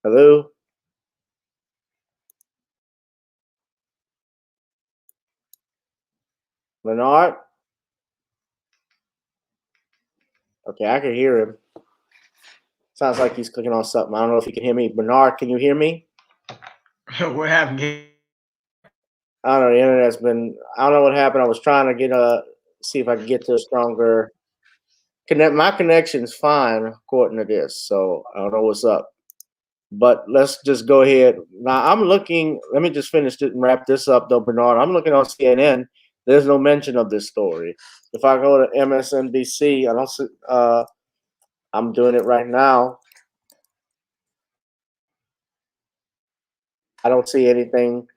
hello. Bernard? Okay, I can hear him. Sounds like he's clicking on something. I don't know if you can hear me. Bernard, can you hear me? What happened? I don't know. The internet's been. I don't know what happened. I was trying to see if I could get to a stronger connect. My connection's fine according to this, so I don't know what's up. But let's just go ahead. Now I'm looking. Let me just finish it and wrap this up, though, Bernard. I'm looking on CNN. There's no mention of this story. If I go to MSNBC, I don't see. I'm doing it right now. I don't see anything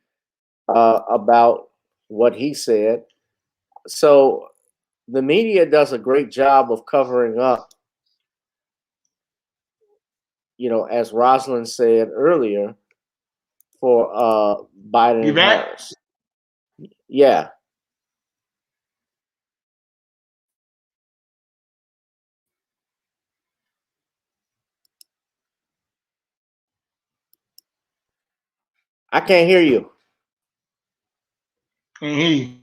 about what he said. So the media does a great job of covering up, as Rosalind said earlier, for Biden You and back? Harris. Yeah. I can't hear you. Can't hear you.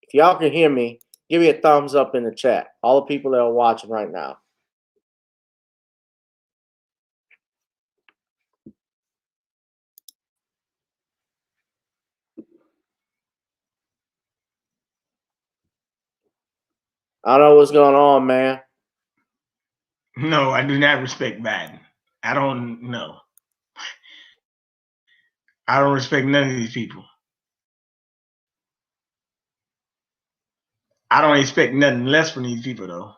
If y'all can hear me, give me a thumbs up in the chat. All the people that are watching right now. I don't know what's going on, man. No, I do not respect Biden. I don't know. I don't respect none of these people. I don't expect nothing less from these people, though.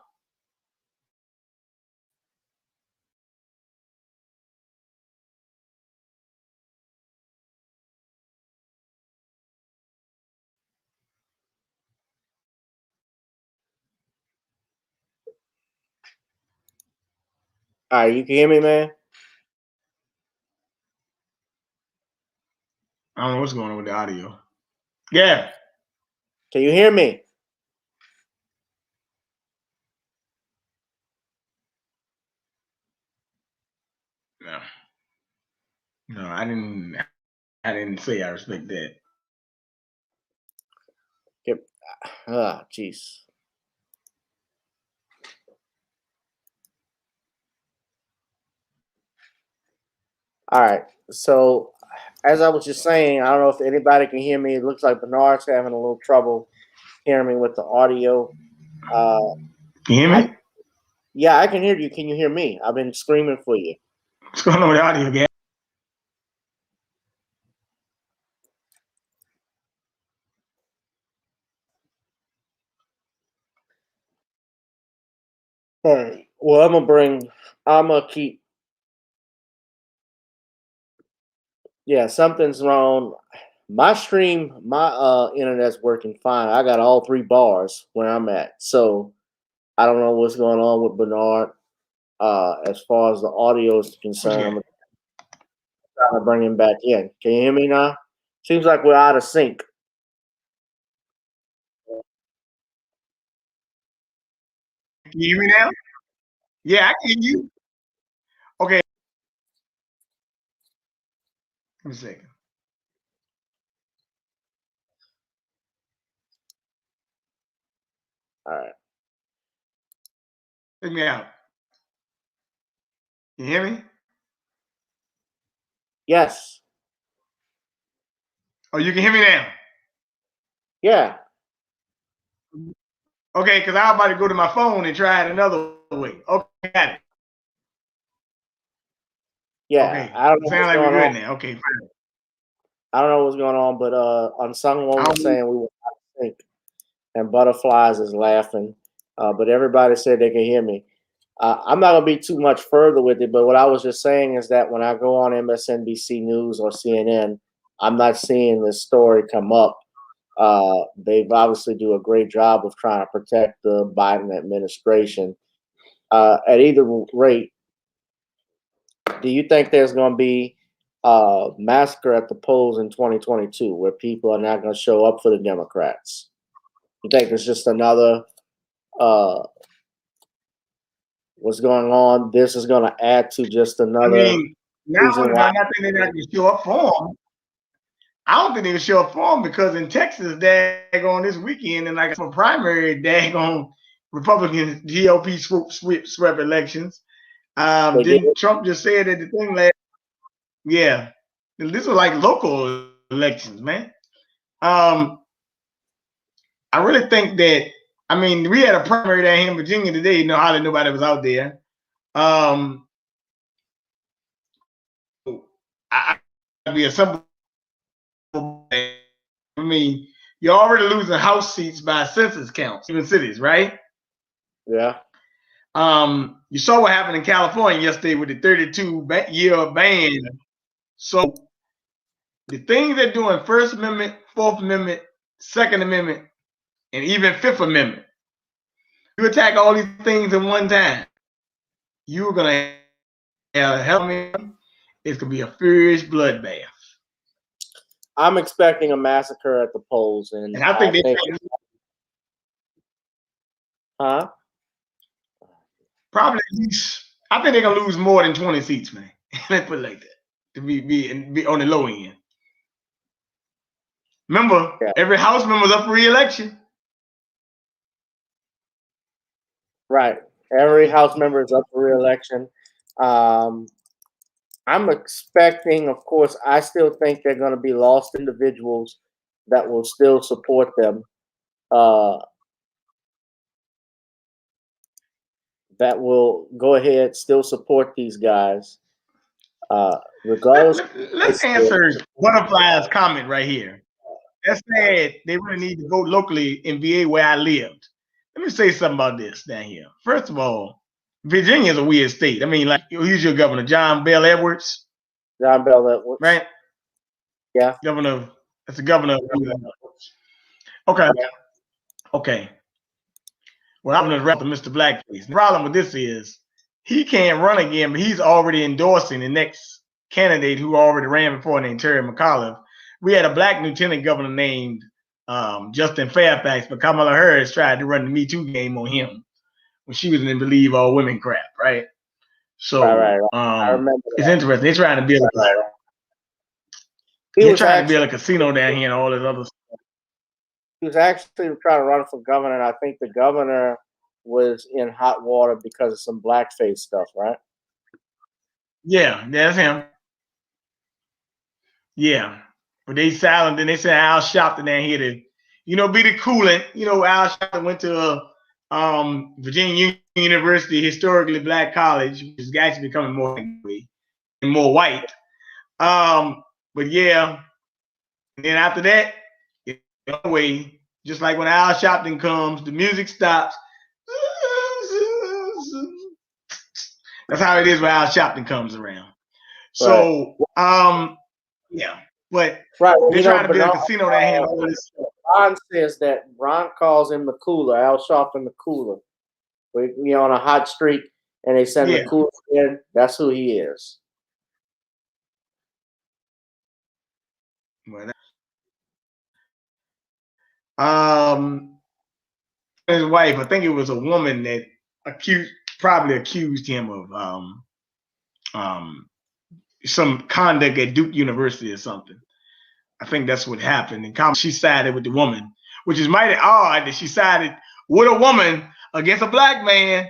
All right, you can hear me, man? I don't know what's going on with the audio. Yeah. Can you hear me? No. No, I didn't say I respect that. Yep. Ah, jeez. All right. So, as I was just saying, I don't know if anybody can hear me. It looks like Bernard's having a little trouble hearing me with the audio. Can you hear me? Yeah, I can hear you. Can you hear me? I've been screaming for you. What's going on with the audio again? All right. Well, I'm gonna keep. Yeah, something's wrong. My stream, my internet's working fine. I got all 3 bars where I'm at. So I don't know what's going on with Bernard. As far as the audio is concerned, I'm trying to bring him back in. Can you hear me now? Seems like we're out of sync. Can you hear me now? Yeah, I can hear you. Okay. Give me a second. All right. Check me out. Can you hear me? Yes. Oh, you can hear me now? Yeah. Okay, because I was about to go to my phone and try it another way. Okay, got it. Yeah. Okay. I don't know Sounds what's like we're going good on. now. Okay, fine. I don't know what's going on, but someone was saying we were out of sync, and Butterflies is laughing. But everybody said they can hear me. I'm not gonna be too much further with it, but what I was just saying is that when I go on MSNBC News or CNN, I'm not seeing this story come up. They've obviously do a great job of trying to protect the Biden administration. At either rate, do you think there's going to be a massacre at the polls in 2022 where people are not going to show up for the Democrats? You think it's just another what's going on? This is going to add to just I another mean, now reason why. I think they're not going to show up for them. I don't think they can show up for them because in Texas, daggone this weekend, and like for primary, daggone Republican GOP swept elections. They did. Didn't Trump just said that the thing last? Yeah, these are like local elections, man. I really think that. I mean, we had a primary down here in Virginia today. You know, hardly nobody was out there. I be a simple. I mean, you're already losing house seats by census counts, even cities, right? Yeah. You saw what happened in California yesterday with the 32-year ban. So the things they're doing, First Amendment, Fourth Amendment, Second Amendment, and even Fifth Amendment, you attack all these things in one time, you're gonna have a hell of a. It's gonna be a furious bloodbath. I'm expecting a massacre at the polls, and I think huh? Probably at least. I think they're gonna lose more than 20 seats, man. Let's put it like that. To be on the low end. Remember, every House member's up for re-election. Right. Every House member is up for re-election. I'm expecting, of course, I still think they're going to be lost individuals that will still support them. That will go ahead, still support these guys. Regardless, Let's answer Butterfly's comment right here. That said, they really need to vote locally in VA where I lived. Let me say something about this down here. First of all, Virginia is a weird state. I mean, like, who's your governor? John Bell Edwards? John Bell Edwards. Right? Yeah. Governor. That's the governor. Okay. Yeah. Okay. Well, I'm going to wrap with Mr. Blackface. The problem with this is he can't run again, but he's already endorsing the next candidate who already ran before named Terry McAuliffe. We had a black lieutenant governor named Justin Fairfax, but Kamala Harris tried to run the Me Too game on him when she was in Believe All Women crap, right? So right. I remember it's interesting. They're trying to build build a casino down here and all this other stuff. He was actually trying to run for governor, and I think the governor was in hot water because of some blackface stuff, right? Yeah, that's him. Yeah. But they silent, and they said Al Sharpton down here to, be the coolant. Al Sharpton went to Virginia University, historically black college, which is actually becoming more and more white. But yeah, and then after that, way, just like when Al Sharpton comes, the music stops. That's how it is when Al Sharpton comes around. So, yeah, but they're trying to build a casino down here. All this stuff. Ron says that Ron calls him the cooler, Al Sharpton the cooler. We on a hot streak, and they send the cooler in. That's who he is. His wife, I think it was a woman that probably accused him of some conduct at Duke University or something. I think that's what happened. And she sided with the woman, which is mighty odd that she sided with a woman against a black man.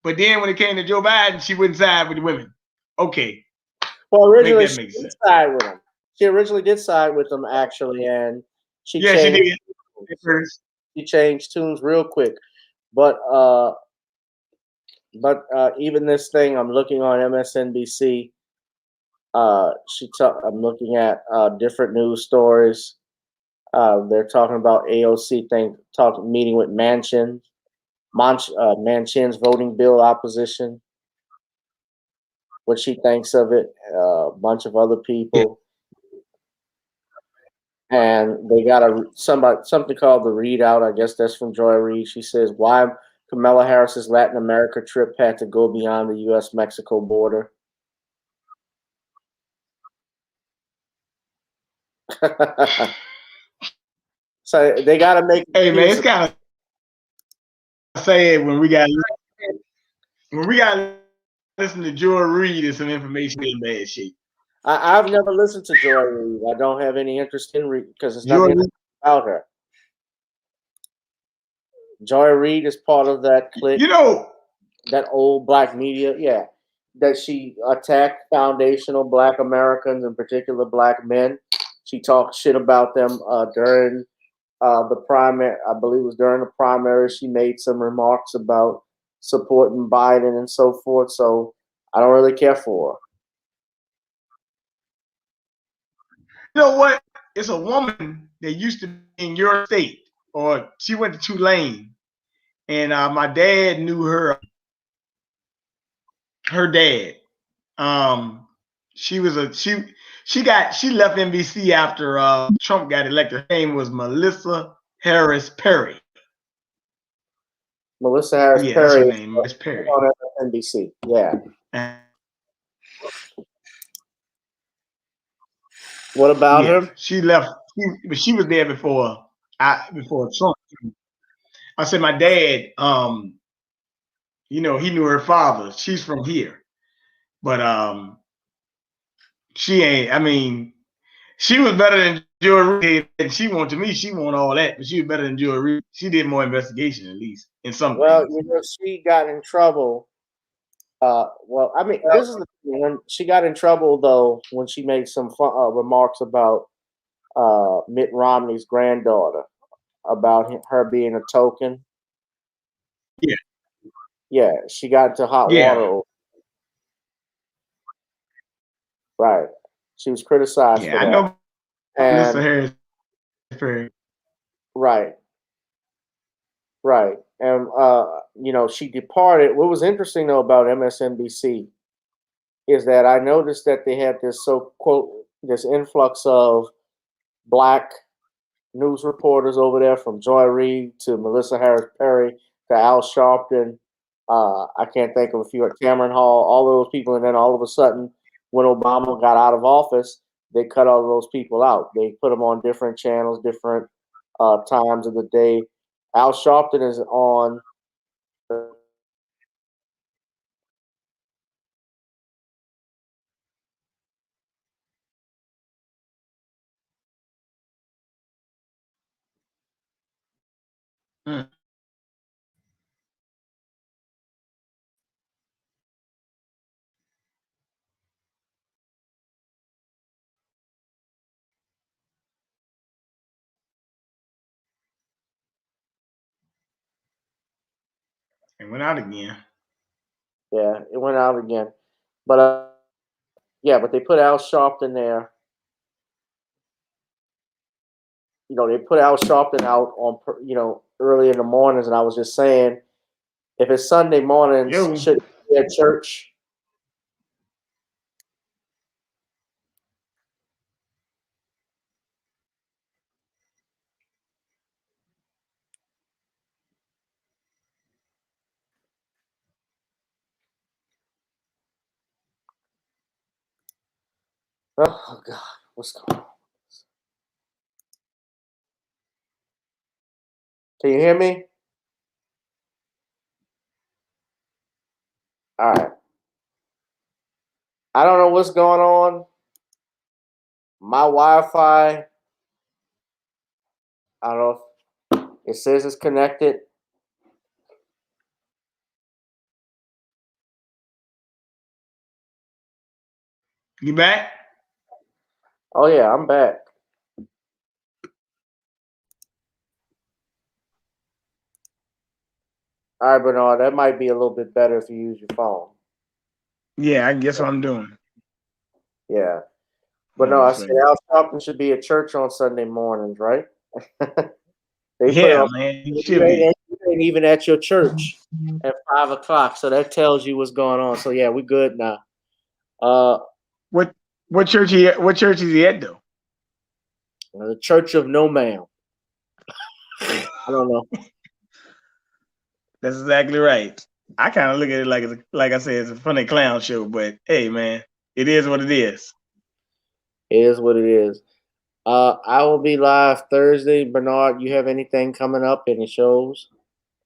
But then when it came to Joe Biden, she wouldn't side with the women. Okay. Well, originally she did side with him. She originally did side with him, actually, and she changed. She changed tunes real quick. But even this thing, I'm looking on MSNBC. I'm looking at different news stories. They're talking about AOC meeting with Manchin's voting bill opposition. What she thinks of it, a bunch of other people, and they got something called the readout. I guess that's from Joy Reid. She says why Kamala Harris's Latin America trip had to go beyond the U.S.-Mexico border. So they got to make. Hey man, it's kind of sad when we got to listen to Joy Reid and some information in bad shape. I've never listened to Joy Reid. I don't have any interest in Reid because it's nothing about her. Joy Reid is part of that clique. That old black media, yeah. That she attacked foundational black Americans, in particular black men. She talked shit about them during the primary. I believe it was during the primary. She made some remarks about supporting Biden and so forth. So I don't really care for her. You know what? It's a woman that used to be in your state, or she went to Tulane, and my dad knew her. Her dad. She left NBC after Trump got elected. Her name was Melissa Harris Perry. Melissa Harris Perry. That's her name. Miss Perry on NBC. Yeah. What about her? She left. She was there before Trump. I said my dad. He knew her father. She's from here, but she ain't. I mean, she was better than Joy Reid, and she won all that, but she was better than Joy Reid. She did more investigation, at least in some. Well, she got in trouble. This is the thing. When she got in trouble, though, when she made some remarks about Mitt Romney's granddaughter, about her being a token. Yeah, she got into hot water. Right. She was criticized Yeah, for I that. know Melissa And Harris. For right, right. And you know, she departed. What was interesting though about MSNBC is that I noticed that they had this this influx of black news reporters over there, from Joy Reid to Melissa Harris Perry to Al Sharpton. I can't think of a few, Cameron Hall, all of those people. And then all of a sudden, when Obama got out of office, they cut all of those people out. They put them on different channels, different times of the day. Al Sharpton is on. mm. It went out again. Yeah, it went out again. But yeah, but they put Al Sharpton there. You know, they put Al Sharpton out on, you know, early in the mornings, and I was just saying, if it's Sunday mornings, Yo, should be at church. Oh God, what's going on? Can you hear me? All right. I don't know what's going on. My Wi-Fi, I don't know if it says it's connected. you back? Oh yeah, I'm back. All right, Bernard, that might be a little bit better if you use your phone. Yeah, I guess what I'm doing. Yeah. But Hold no, on a I said second. Al Sharpton should be at church on Sunday mornings, right? They put Yeah, on. man, he You should be. ain't even at your church at 5 o'clock, so that tells you what's going on. So yeah, we good now. Uh, What church he at? What church is he at though? the Church of No Man. I don't know. That's exactly right. I kind of look at it like like I said, it's a funny clown show, but hey, man, it is what it is. It is what it is. I will be live Thursday. Bernard, you have anything coming up? Any shows?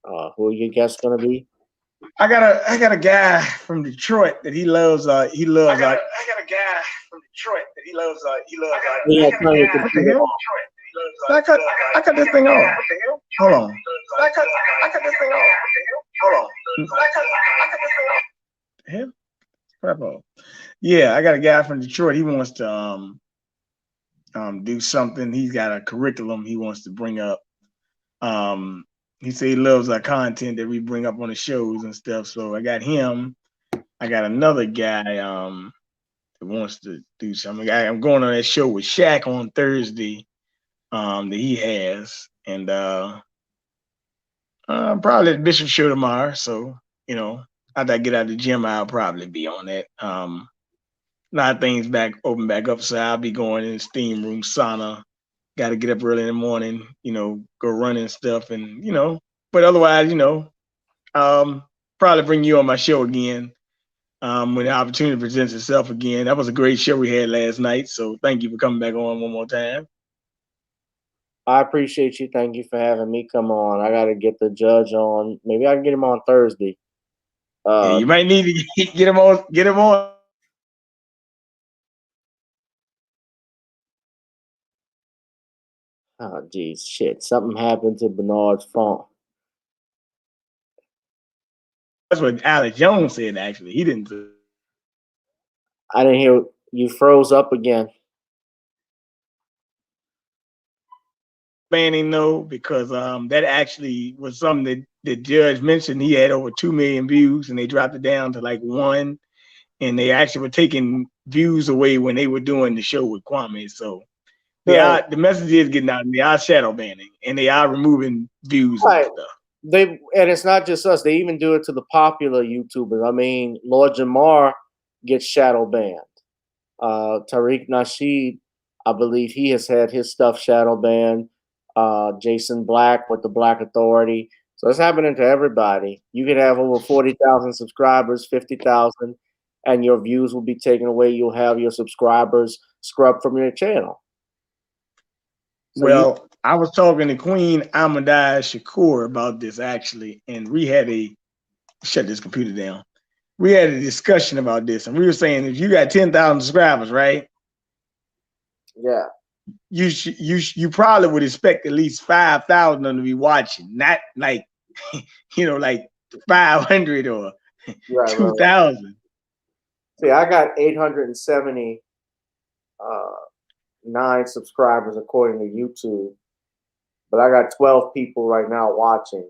Who are your guests gonna be? I got a guy from Detroit that he loves. He loves. I got a guy from Detroit that he loves. He loves. You gotta turn your What the computer hell? off. I cut this thing off. Hold on. I cut this thing off. Hold on. I cut this thing off. The hell? Crap off. Yeah, I got a guy from Detroit. He wants to do something. He's got a curriculum he wants to bring up. He said he loves our content that we bring up on the shows and stuff. So I got him. I got another guy that wants to do something. I'm going on that show with Shaq on Thursday that he has. And probably the Bishop show tomorrow. So, you know, after I get out of the gym, I'll probably be on that. A lot of things open back up. So I'll be going in the steam room, sauna. Got to get up early in the morning, you know, go running stuff. And, you know, but otherwise, you know, probably bring you on my show again when the opportunity presents itself again. That was a great show we had last night. So thank you for coming back on one more time. I appreciate you. Thank you for having me come on. I gotta get the judge on. Maybe I can get him on Thursday. Yeah, you might need to get him on. Get him on. Oh, geez, shit. Something happened to Bernard's phone. That's what Alex Jones said, actually. He didn't. I didn't hear you froze up again. Banning no, because that actually was something that the judge mentioned. He had over 2 million views and they dropped it down to like 1. and they actually were taking views away when they were doing the show with Kwame. So Right. the message is getting out, and they are shadow banning, and they are removing views Right. and stuff. And it's not just us. They even do it to the popular YouTubers. I mean, Lord Jamar gets shadow banned. Tariq Nasheed, I believe he has had his stuff shadow banned. Jason Black with the Black Authority. So it's happening to everybody. You can have over 40,000 subscribers, 50,000, and your views will be taken away. You'll have your subscribers scrubbed from your channel. So well, I was talking to Queen Ahmadiyya Shakur about this actually, and we had shut this computer down. We had a discussion about this, and we were saying if you got 10,000 subscribers, right? Yeah. You probably would expect at least 5,000 of them to be watching, not like like 500 or 2,000. Right. See, I got 879 subscribers according to YouTube, but I got 12 people right now watching.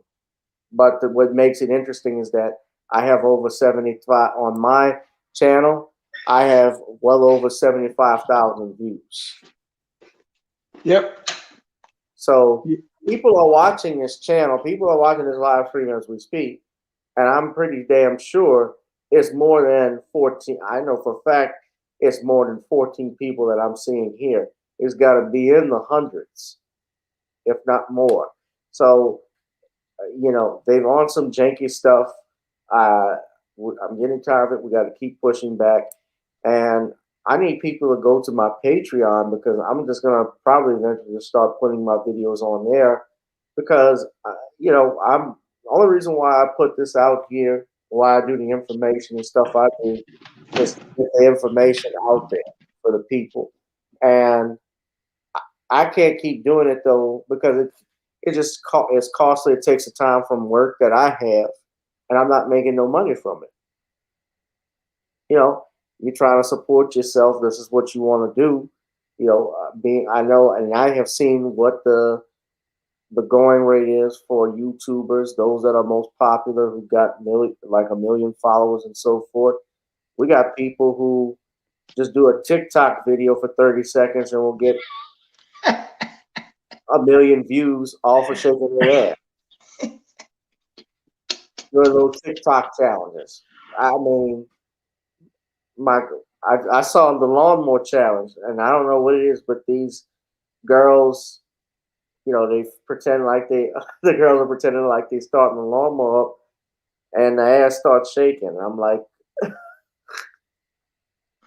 But what makes it interesting is that I have over 75 on my channel. I have well over 75,000 views. Yep. So people are watching this channel. People are watching this live stream as we speak. And I'm pretty damn sure it's more than 14. I know for a fact it's more than 14 people that I'm seeing here. It's got to be in the hundreds, if not more. So, they've on some janky stuff. I'm getting tired of it. We got to keep pushing back. And I need people to go to my Patreon because I'm just going to probably eventually just start putting my videos on there because, I'm the only reason why I put this out here, why I do the information and stuff I do is to get the information out there for the people. And I can't keep doing it though because it's costly. It takes the time from work that I have, and I'm not making no money from it. You're trying to support yourself. This is what you want to do. I know, and I have seen what the going rate is for YouTubers, those that are most popular, who got like 1 million followers and so forth. We got people who just do a TikTok video for 30 seconds and will get 1 million views all for shaking their ass. Doing little TikTok challenges. I mean, I saw the lawnmower challenge, and I don't know what it is, but these girls, they pretend like the girls are pretending like they starting the lawnmower up, and the ass starts shaking. I'm like,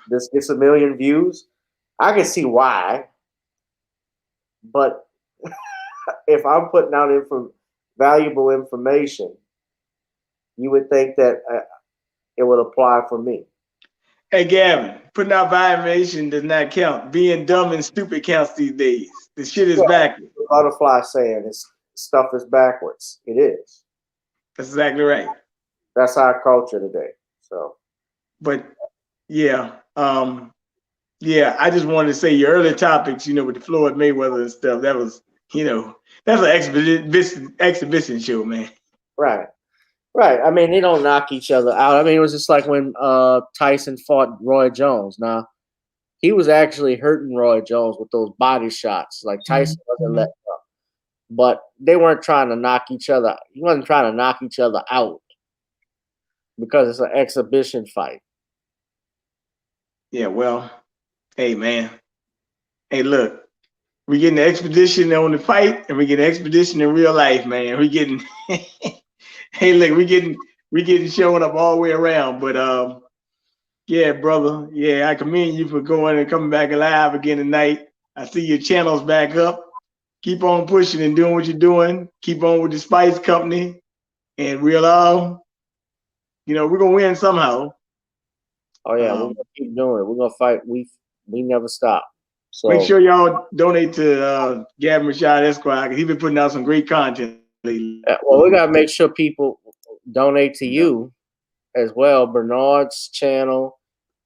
this gets 1 million views. I can see why, but if I'm putting out valuable information, you would think that it would apply for me. Hey, Gavin, putting out information does not count. Being dumb and stupid counts these days. The shit is backwards. The butterfly saying stuff is backwards. It is. That's exactly right. That's our culture today. So, but yeah, I just wanted to say your earlier topics, with the Floyd Mayweather and stuff. That was, that's an exhibition show, man. Right. Right. I mean, they don't knock each other out. I mean, it was just like when Tyson fought Roy Jones. Now, he was actually hurting Roy Jones with those body shots. Like Tyson wasn't letting up. But they weren't trying to knock each other. He wasn't trying to knock each other out because it's an exhibition fight. Yeah, well, hey, man. Hey, look, we getting the expedition on the fight, and we get an expedition in real life, man. We getting hey, look, we getting showing up all the way around. But yeah, brother, yeah, I commend you for going and coming back alive again tonight. I see your channel's back up. Keep on pushing and doing what you're doing. Keep on with the Spice Company, and we're gonna win somehow. Oh yeah, we're gonna keep doing it. We're gonna fight. We never stop. So make sure y'all donate to Gavin Rashad Esquire because he's been putting out some great content lately. Well, we gotta make sure people donate to you as well. Bernard's channel,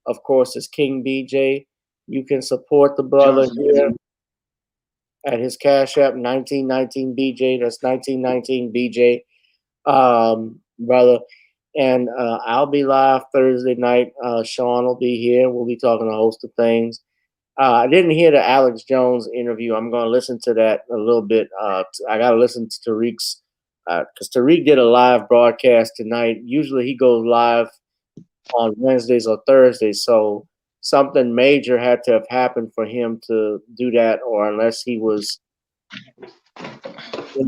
of course, is King BJ. You can support the brother here at his Cash App 1919 BJ. That's 1919 BJ, brother. And I'll be live Thursday night. Sean will be here. We'll be talking a host of things. I didn't hear the Alex Jones interview. I'm going to listen to that a little bit. I got to listen to Tariq's because Tariq did a live broadcast tonight. Usually he goes live on Wednesdays or Thursdays. So something major had to have happened for him to do that, or unless he was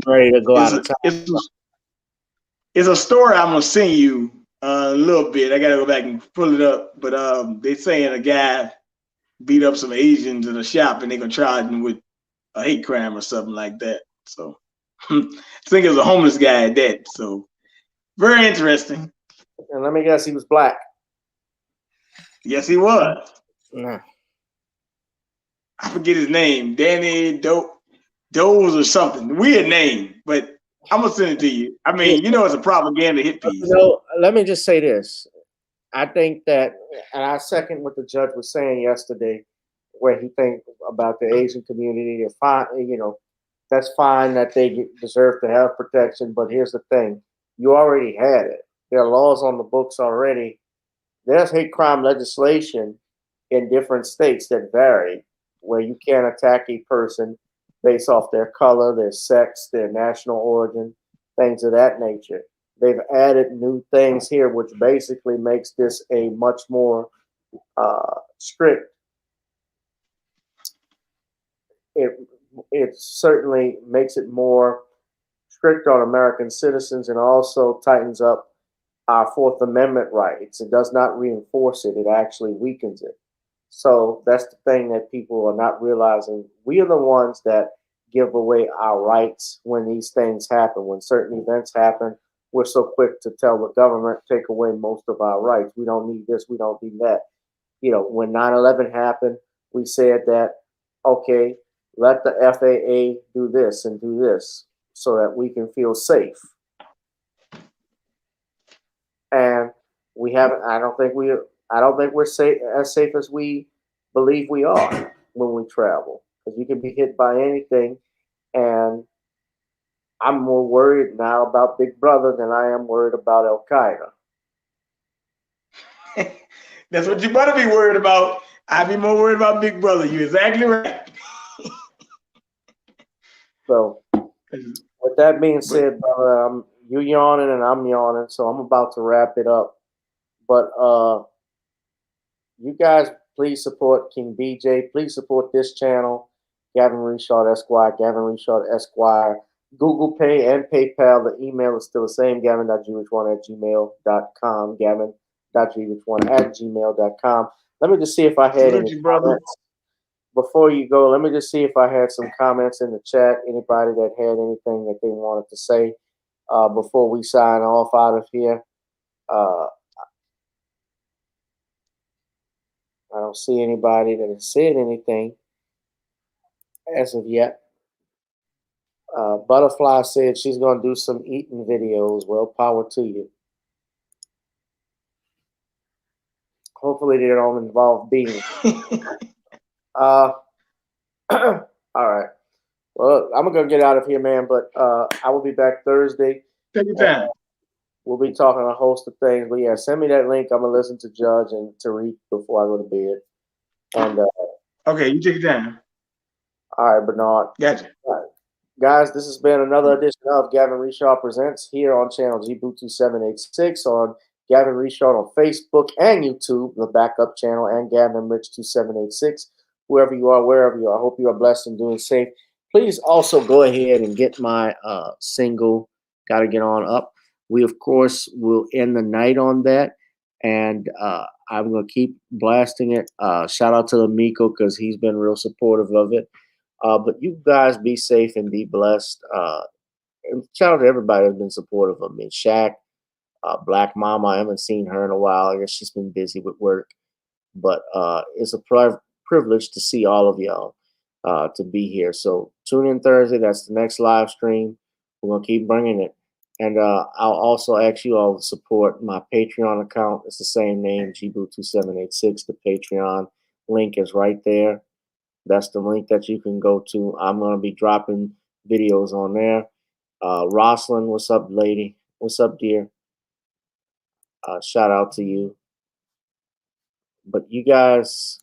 ready to go out of town. It's a story I'm gonna send you a little bit. I gotta go back and pull it up. But they saying a guy beat up some Asians in a shop and they gonna charge him with a hate crime or something like that. So I think it was a homeless guy at that. So very interesting. And let me guess, he was black. Yes, he was. Nah. I forget his name. Danny Doze or something. Weird name, but I'm gonna send it to you. I mean, you know, it's a propaganda hit piece. So let me just say this. I think that, and I second what the judge was saying yesterday, where he thinks about the Asian community. They're fine, you know, that's fine that they deserve to have protection. But here's the thing: you already had it. There are laws on the books already. There's hate crime legislation in different states that vary, where you can't attack a person based off their color, their sex, their national origin, things of that nature. They've added new things here, which basically makes this a much more strict. It certainly makes it more strict on American citizens and also tightens up our Fourth Amendment rights. It does not reinforce it, it actually weakens it. So that's the thing that people are not realizing. We are the ones that give away our rights when these things happen. When certain events happen, we're so quick to tell the government, take away most of our rights. We don't need this, we don't need that. You know, when 9/11 happened, we said that, okay, let the FAA do this and do this so that we can feel safe. And we haven't. I don't think we're safe, as safe as we believe we are when we travel, because you can be hit by anything. And I'm more worried now about Big Brother than I am worried about Al Qaeda. That's what you better be worried about. I'd be more worried about Big Brother. You're exactly right. So, with that being said, brother, you yawning and I'm yawning, so I'm about to wrap it up. But you guys, please support King BJ. Please support this channel, Gavin Reshaw Esquire, Gavin Reshaw Esquire. Google Pay and PayPal. The email is still the same, gavin.jewich1@gmail.com, gavin.jewich1@gmail.com. Let me just see if I had any comments. Before you go, let me just see if I had some comments in the chat. Anybody that had anything that they wanted to say before we sign off out of here. I don't see anybody that has said anything as of yet. Butterfly said she's going to do some eating videos. Well, power to you. Hopefully they don't involve beans. All right. Well, I'm going to get out of here, man, but I will be back Thursday. Take your time. We'll be talking a host of things. But yeah, send me that link. I'm going to listen to Judge and Tariq before I go to bed. And okay, you take your time. All right, Bernard. Gotcha. All right. Guys, this has been another edition of Gavin Reshaw Presents here on channel GBoo2786, on Gavin Reshaw on Facebook and YouTube, the backup channel, and Gavin Rich 2786. Whoever you are, wherever you are, I hope you are blessed and doing safe. Please also go ahead and get my single, Gotta Get On Up. We, of course, will end the night on that, and I'm going to keep blasting it. Shout out to Lamiko because he's been real supportive of it. But you guys be safe and be blessed. And shout out to everybody that's been supportive of me. Shaq, Black Mama, I haven't seen her in a while. I guess she's been busy with work. But it's a privilege to see all of y'all to be here. So tune in Thursday. That's the next live stream. We're going to keep bringing it. And I'll also ask you all to support my Patreon account. It's the same name, GBoo2786. The Patreon link is right there. That's the link that you can go to. I'm going to be dropping videos on there. Rosalind, what's up, lady? What's up, dear? Shout out to you. But you guys,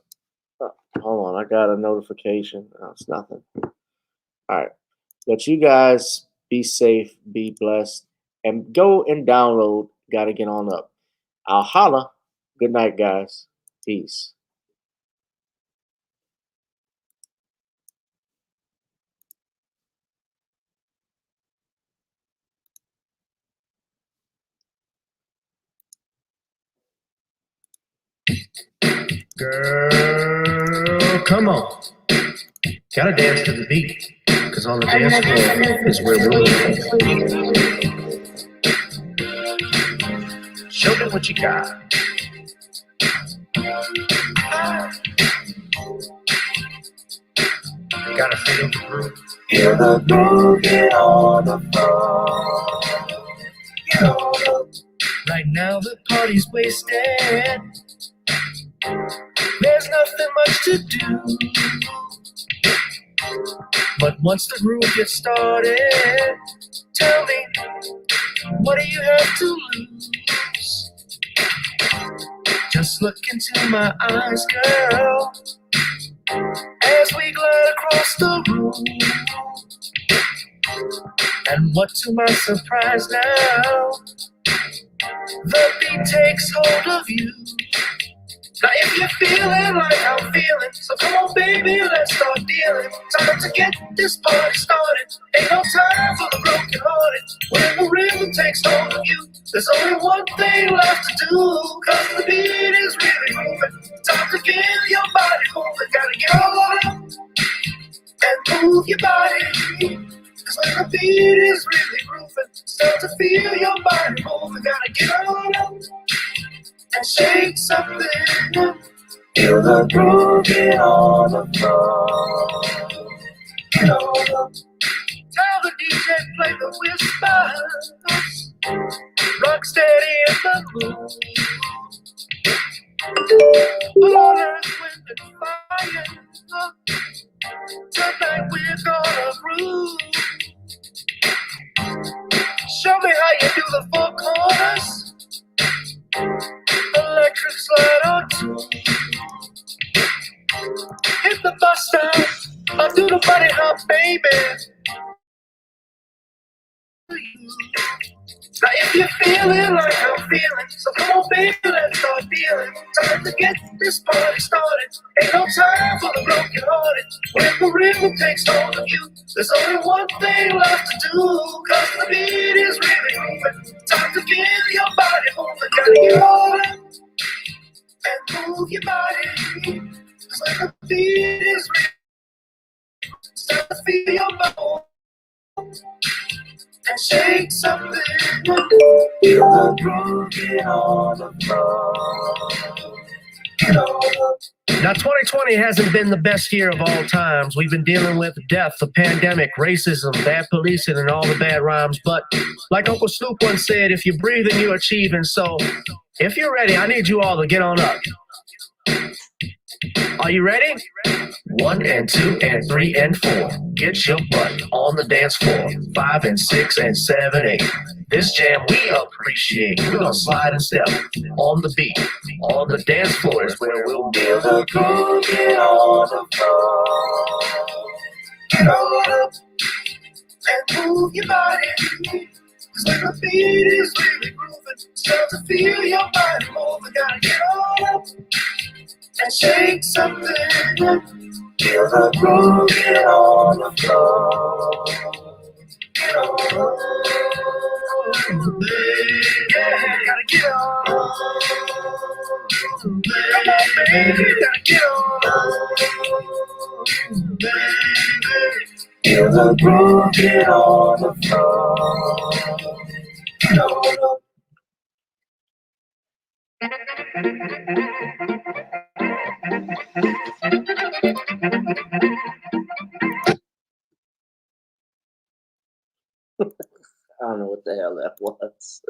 hold on, I got a notification. Oh, it's nothing. All right. But you guys be safe, be blessed, and go and download Gotta Get On Up. I'll holla. Good night, guys. Peace. Girl, come on. Gotta dance to the beat. Cause on the dance floor is where we'll be. Show me what you got. You gotta feel the groove. Feel the groove, get on the floor. Get on up. Right now the party's wasted. There's nothing much to do. But once the groove gets started, tell me, what do you have to lose? Just look into my eyes, girl, as we glide across the room. And what to my surprise now, the beat takes hold of you. Now if you're feeling like I'm feeling, so come on baby, let's start dealing. Time to get this party started. Ain't no time for the broken hearted. When the rhythm takes hold of you, there's only one thing left to do. Cause the beat is really moving. Time to get your body moving. Gotta get on up and move your body. Cause when the beat is really grooving, start to feel your body moving. Gotta get on up and shake something. Feel the groove, get on the floor. Get on up. Tell the DJ play the whispers. Rock steady in the mood. Ballers, wind and fire. Tonight we're gonna groove. Show me how you do the four corners. Electric slide on two. Hit the bus stop. I'll do the bunny hop, baby. Now if you're feeling like I'm feeling, so come on baby, let's start dealing. Time to get this party started. Ain't no time for the broken hearted. When the rhythm takes hold of you, there's only one thing left to do. Cause the beat is really moving. Time to get your body moving. Gotta get on up and move your body. Cause when the beat is really, start to feel your body and shake something. Feel the groove, get on the floor. Get on up. Now, 2020 hasn't been the best year of all times. We've been dealing with death, the pandemic, racism, bad policing, and all the bad rhymes. But like Uncle Snoop once said, if you breathe and you achieve. And so, if you're ready, I need you all to get on up. Are you ready? 1 and 2 and 3 and 4. Get your butt on the dance floor. 5 and 6 and 7, 8. This jam we appreciate. We're gonna slide and step on the beat. On the dance floor is where we'll be. Feel the groove, get on the floor. Get on up and move your body. Cause when the beat is really grooving, start to feel your body moving. Gotta get on up and shake something. Feel the groove, get on the floor. Get on, baby. Yeah, gotta get on. Come on, baby, gotta get on. Baby. Feel the groove, get on the floor. Get on. I don't know what the hell that was.